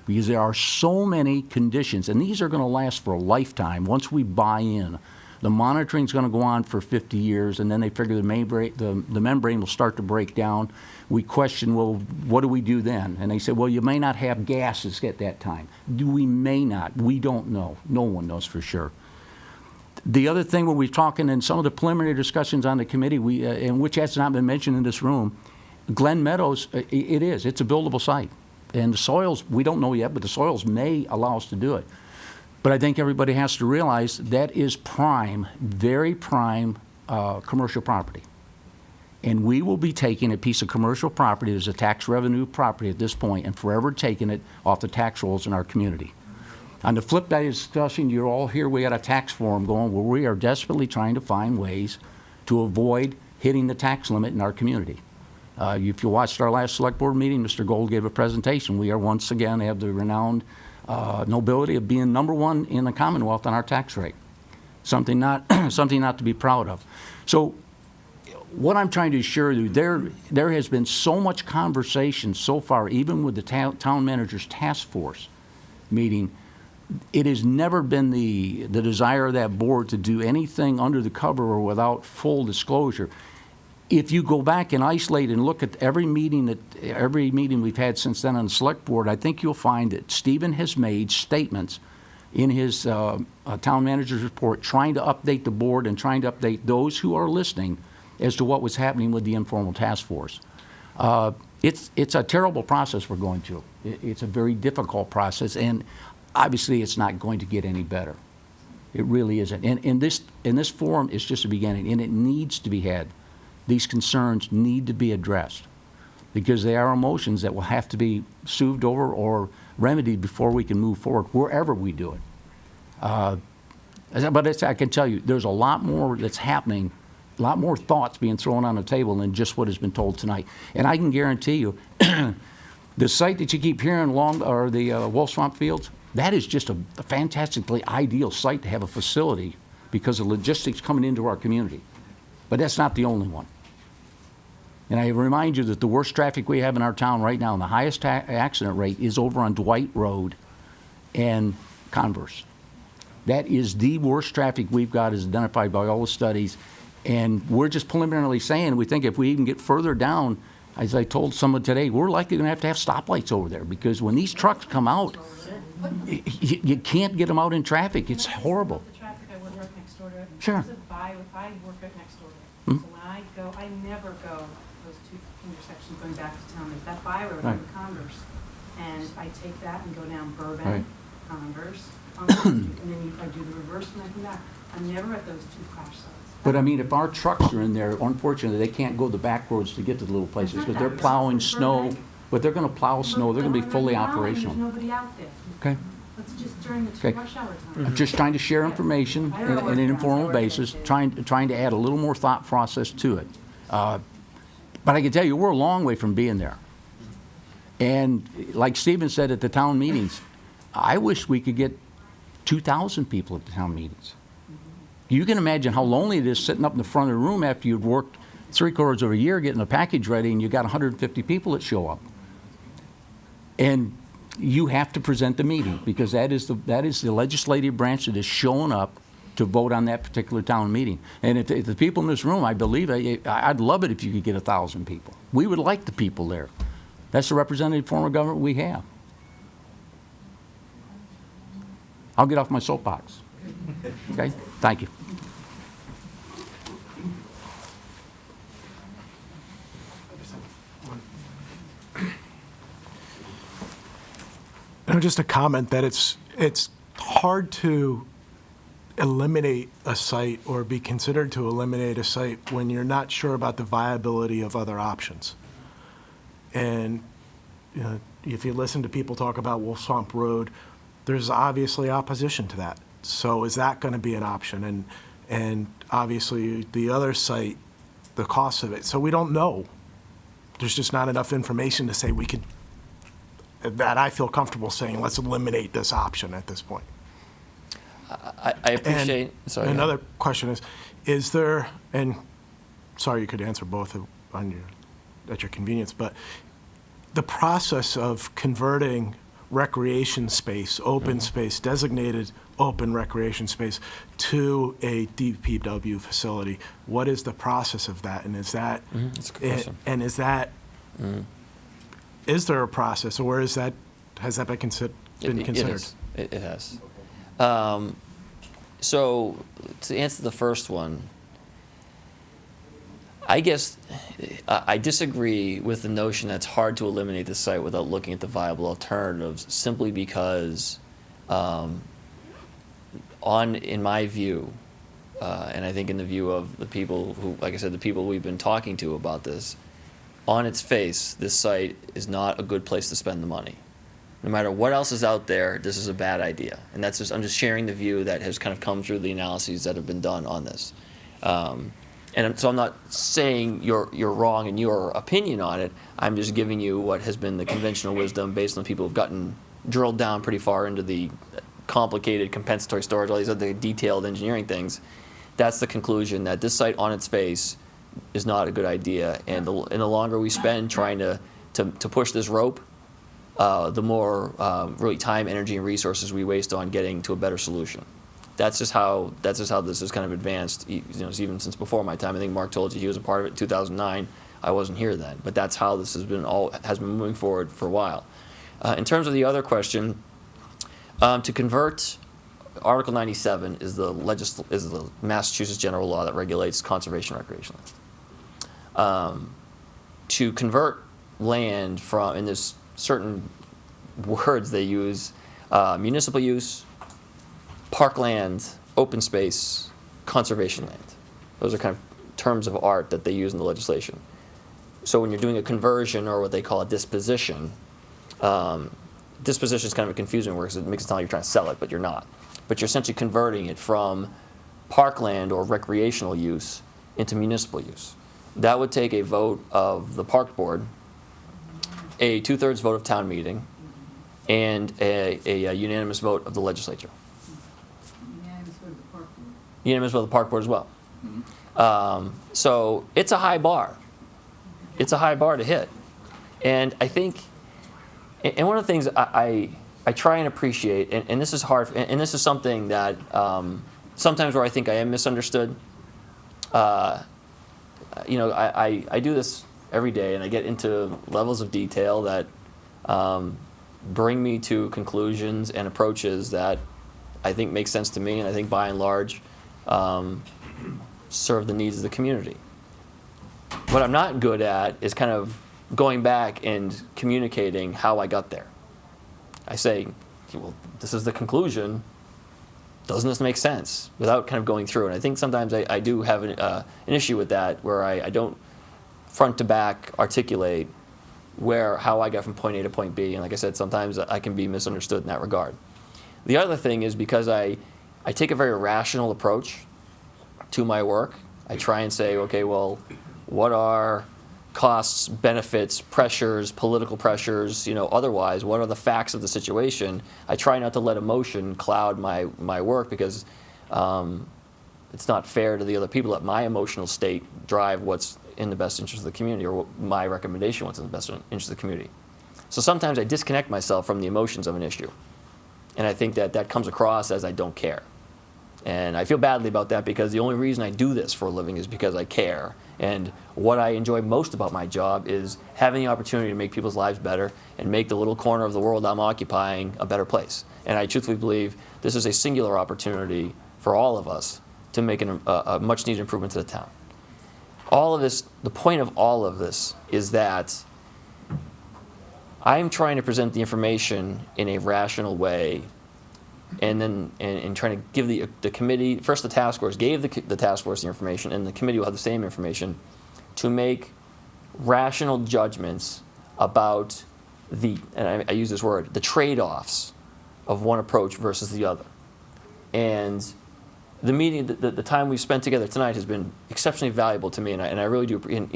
Because there are so many conditions, and these are going to last for a lifetime once we buy in. The monitoring is going to go on for 50 years, and then they figure the membrane will start to break down. We question, well, what do we do then? And they said, well, you may not have gases at that time. We may not. We don't know. No one knows for sure. The other thing when we're talking in some of the preliminary discussions on the committee, and which has not been mentioned in this room, Glen Meadows, it's a buildable site. And the soils, we don't know yet, but the soils may allow us to do it. But I think everybody has to realize that is prime, very prime commercial property. And we will be taking a piece of commercial property as a tax revenue property at this point and forever taking it off the tax rolls in our community. On the flip side of the discussion, you're all here, we got a tax forum going where we are desperately trying to find ways to avoid hitting the tax limit in our community. If you watched our last select board meeting, Mr. Gold gave a presentation. We are once again have the renowned nobility of being #1 in the Commonwealth on our tax rate. Something not to be proud of. So what I'm trying to assure you, there has been so much conversation so far, even with the town manager's task force meeting. It has never been the desire of that board to do anything under the cover or without full disclosure. If you go back and isolate and look at every meeting we've had since then on the select board, I think you'll find that Stephen has made statements in his town manager's report trying to update the board and trying to update those who are listening as to what was happening with the informal task force. It's a terrible process we're going through. It's a very difficult process, and obviously it's not going to get any better. It really isn't. And this forum is just a beginning, and it needs to be had. These concerns need to be addressed because they are emotions that will have to be soothed over or remedied before we can move forward, wherever we do it. But I can tell you, there's a lot more that's happening, a lot more thoughts being thrown on the table than just what has been told tonight. And I can guarantee you, the site that you keep hearing along, or the Wolf Swamp Fields, that is just a fantastically ideal site to have a facility because of logistics coming into our community. But that's not the only one. And I remind you that the worst traffic we have in our town right now, and the highest accident rate, is over on Dwight Road and Converse. That is the worst traffic we've got, as identified by all the studies. And we're just preliminarily saying, we think if we even get further down, as I told someone today, we're likely going to have stoplights over there, because when these trucks come out, you can't get them out in traffic. It's horrible. The traffic, I would work next door to it. Sure. I work right next door to it. So when I go, I never go those two intersections going back to town. There's that byroad on the Converse. And I take that and go down Burbank, Converse, and then I do the reverse when I come back. I'm never at those two crash sites. But I mean, if our trucks are in there, unfortunately, they can't go the back roads to get to the little places because they're plowing snow. But they're going to plow snow. They're going to be fully operational. There's nobody out there. Okay. It's just during the Okay. rush hour time. I'm just trying to share information in an informal basis, trying to add a little more thought process to it. But I can tell you, we're a long way from being there. And like Stephen said at the town meetings, I wish we could get 2,000 people at the town meetings. You can imagine how lonely it is sitting up in the front of the room after you've worked 3/4 of a year getting a package ready and you got 150 people that show up. And you have to present the meeting, because that is the legislative branch that is showing up to vote on that particular town meeting. And if the people in this room, I believe, I'd love it if you could get 1,000 people. We would like the people there. That's the representative form of government we have. I'll get off my soapbox. Okay? Thank you. Just a comment that it's hard to eliminate a site or be considered to eliminate a site when you're not sure about the viability of other options. And you know, if you listen to people talk about Wolf Swamp Road, there's obviously opposition to that. So is that going to be an option? And obviously the other site, the cost of it. So we don't know. There's just not enough information to say we could, that I feel comfortable saying, let's eliminate this option at this point. I appreciate, sorry. Another question is there, and sorry, you could answer both at your convenience, but the process of converting recreation space, open space, designated open recreation space to a DPW facility, what is the process of that? And is that, That's a good question. and is that, is there a process, or has that been considered? It has. So to answer the first one, I guess I disagree with the notion that it's hard to eliminate the site without looking at the viable alternatives, simply because, in my view, and I think in the view of the people who, like I said, the people we've been talking to about this, on its face, this site is not a good place to spend the money. No matter what else is out there, this is a bad idea. And I'm just sharing the view that has kind of come through the analyses that have been done on this. And so I'm not saying you're wrong in your opinion on it. I'm just giving you what has been the conventional wisdom based on people who've gotten drilled down pretty far into the complicated compensatory storage, all these other detailed engineering things. That's the conclusion, that this site on its face is not a good idea. And the longer we spend trying to push this rope, the more really time, energy, and resources we waste on getting to a better solution. That's just how this has kind of advanced, even since before my time. I think Mark told you he was a part of it in 2009. I wasn't here then, but that's how this has been moving forward for a while. In terms of the other question, to convert, Article 97 is the Massachusetts general law that regulates conservation recreation land. To convert land from, and there's certain words they use, municipal use, parkland, open space, conservation land. Those are kind of terms of art that they use in the legislation. So when you're doing a conversion or what they call a disposition, disposition is kind of a confusing word because it makes it sound like you're trying to sell it, but you're not. But you're essentially converting it from parkland or recreational use into municipal use. That would take a vote of the park board, a 2/3 vote of town meeting, and a unanimous vote of the legislature. Unanimous vote of the park board as well. So it's a high bar. It's a high bar to hit. And I think, and one of the things I try and appreciate, and this is hard, and this is something that sometimes where I think I am misunderstood. You know, I do this every day, and I get into levels of detail that bring me to conclusions and approaches that I think make sense to me, and I think by and large serve the needs of the community. What I'm not good at is kind of going back and communicating how I got there. I say, well, this is the conclusion. Doesn't this make sense? Without kind of going through. And I think sometimes I do have an issue with that, where I don't front to back articulate how I got from point A to point B. And like I said, sometimes I can be misunderstood in that regard. The other thing is because I take a very rational approach to my work. I try and say, okay, well, what are costs, benefits, pressures, political pressures, you know, otherwise, what are the facts of the situation? I try not to let emotion cloud my work, because it's not fair to the other people that my emotional state drive what's in the best interest of the community, or what my recommendation what's in the best interest of the community. So sometimes I disconnect myself from the emotions of an issue. And I think that comes across as I don't care. And I feel badly about that, because the only reason I do this for a living is because I care. And what I enjoy most about my job is having the opportunity to make people's lives better and make the little corner of the world I'm occupying a better place. And I truthfully believe this is a singular opportunity for all of us to make a much needed improvement to the town. All of this, the point of all of this is that I'm trying to present the information in a rational way, and then and trying to give the committee, first the task force gave the task force the information, and the committee will have the same information to make rational judgments about and I use this word, the trade-offs of one approach versus the other. And the meeting, the time we've spent together tonight has been exceptionally valuable to me, and I really do, it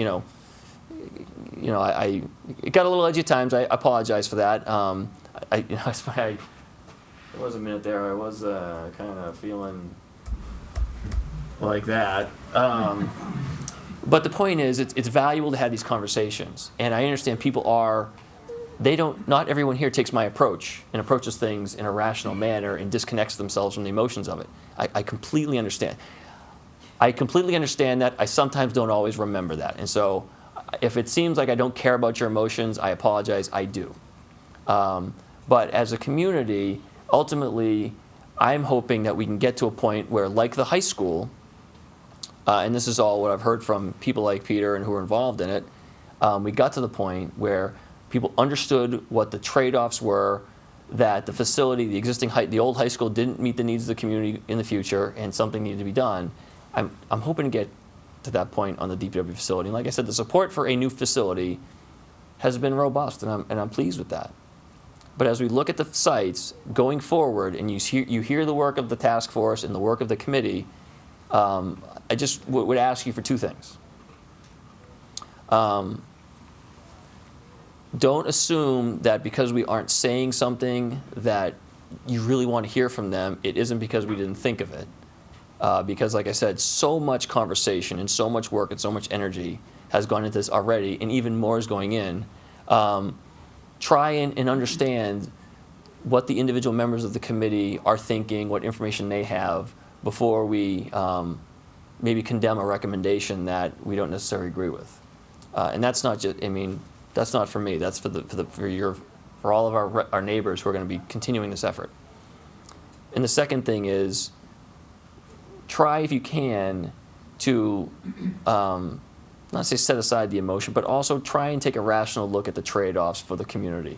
got a little edgy at times. I apologize for that. There was a minute there I was kind of feeling like that. But the point is, it's valuable to have these conversations. And I understand not everyone here takes my approach and approaches things in a rational manner and disconnects themselves from the emotions of it. I completely understand. I completely understand that. I sometimes don't always remember that. And so if it seems like I don't care about your emotions, I apologize, I do. But as a community, ultimately, I'm hoping that we can get to a point where, like the high school, and this is all what I've heard from people like Peter and who are involved in it, we got to the point where people understood what the trade-offs were, that the facility, the old high school didn't meet the needs of the community in the future, and something needed to be done. I'm hoping to get to that point on the DPW facility. And like I said, the support for a new facility has been robust, and I'm pleased with that. But as we look at the sites going forward, and you hear the work of the task force and the work of the committee, I just would ask you for two things. Don't assume that because we aren't saying something that you really want to hear from them, it isn't because we didn't think of it. Because like I said, so much conversation and so much work and so much energy has gone into this already, and even more is going in. Try and understand what the individual members of the committee are thinking, what information they have, before we maybe condemn a recommendation that we don't necessarily agree with. And that's not just, that's not for me. That's for all of our neighbors who are going to be continuing this effort. And the second thing is, try if you can to not say set aside the emotion, but also try and take a rational look at the trade-offs for the community.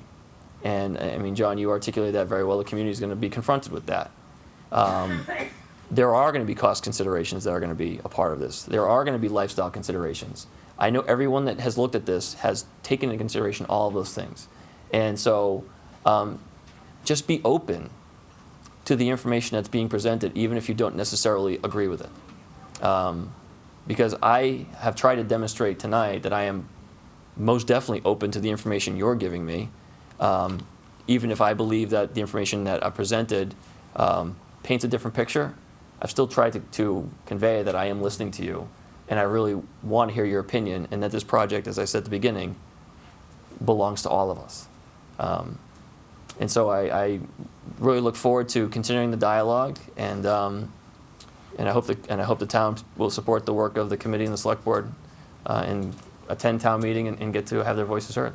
And I mean, John, you articulated that very well. The community is going to be confronted with that. There are going to be cost considerations that are going to be a part of this. There are going to be lifestyle considerations. I know everyone that has looked at this has taken into consideration all of those things. And so just be open to the information that's being presented, even if you don't necessarily agree with it. Because I have tried to demonstrate tonight that I am most definitely open to the information you're giving me, even if I believe that the information that I presented paints a different picture. I've still tried to convey that I am listening to you, and I really want to hear your opinion, and that this project, as I said at the beginning, belongs to all of us. And so I really look forward to continuing the dialogue, and I hope the town will support the work of the committee and the select board, and attend town meeting and get to have their voices heard.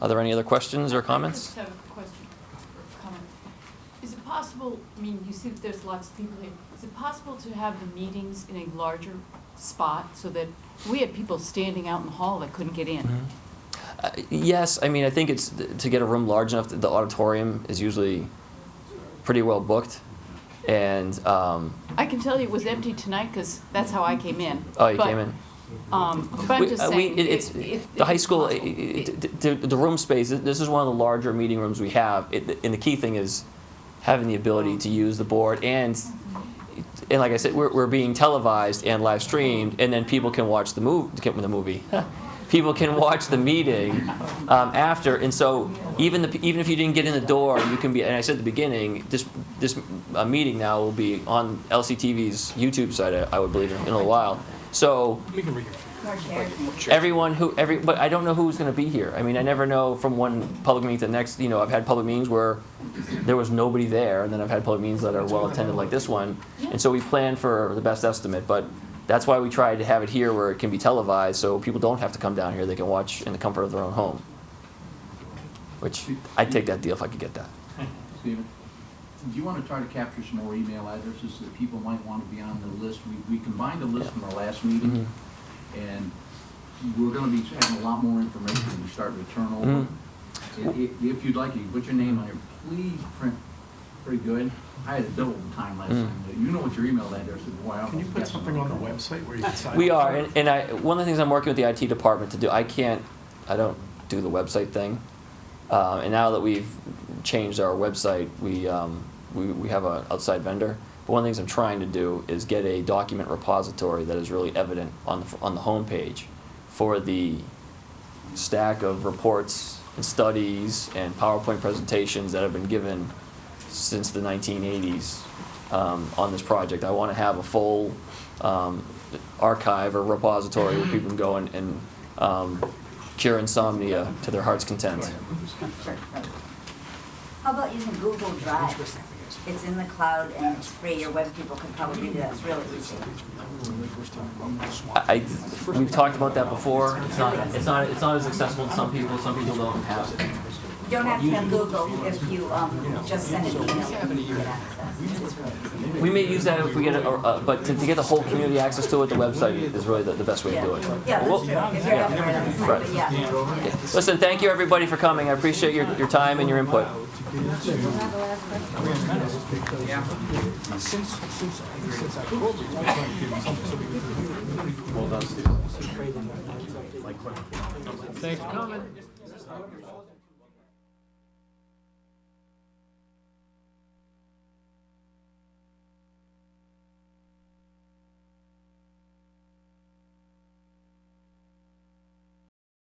Are there any other questions or comments? I just have a question or comment. Is it possible, I mean, you see that there's lots of people here, is it possible to have the meetings in a larger spot so that we had people standing out in the hall that couldn't get in? Yes, I mean, I think it's to get a room large enough that the auditorium is usually pretty well booked. And I can tell you it was empty tonight because that's how I came in. Oh, you came in? But I'm just saying. The high school, the room space, this is one of the larger meeting rooms we have. And the key thing is having the ability to use the board. And like I said, we're being televised and live streamed, and then people can watch the movie. People can watch the meeting after, and so even if you didn't get in the door, you can be. And I said at the beginning, this meeting now will be on LCTV's YouTube site. I would believe in a little while. So but I don't know who's going to be here. I mean, I never know from one public meeting to the next. You know, I've had public meetings where there was nobody there, and then I've had public meetings that are well attended like this one. And so we plan for the best estimate, but. That's why we tried to have it here where it can be televised, so people don't have to come down here. They can watch in the comfort of their own home. Which, I'd take that deal if I could get that. Stephen, do you want to try to capture some more email addresses that people might want to be on the list? We combined the list from our last meeting, and we're going to be having a lot more information when we start to turn over. If you'd like, you can put your name on here. Please print pretty good. I had a double time last time. You know what your email address is. Boy, Can you put something on the website where you can sign up? We are, and one of the things I'm working with the IT department to do, I don't do the website thing. And now that we've changed our website, we have an outside vendor. But one of the things I'm trying to do is get a document repository that is really evident on the homepage for the stack of reports and studies and PowerPoint presentations that have been given since the 1980s on this project. I want to have a full archive or repository where people can go and cure insomnia to their heart's content. How about using Google Drive? It's in the cloud and it's free. Your web people can probably do that. It's really easy. We've talked about that before. It's not as accessible to some people. Some people don't have it. You don't have to have Google if you just send an email. You can get access. We may use that if we get it, but to get the whole community access to it, the website is really the best way to do it. Yeah, that's true. If you're having Right. yeah. Listen, thank you everybody for coming. I appreciate your time and your input. Thanks for coming.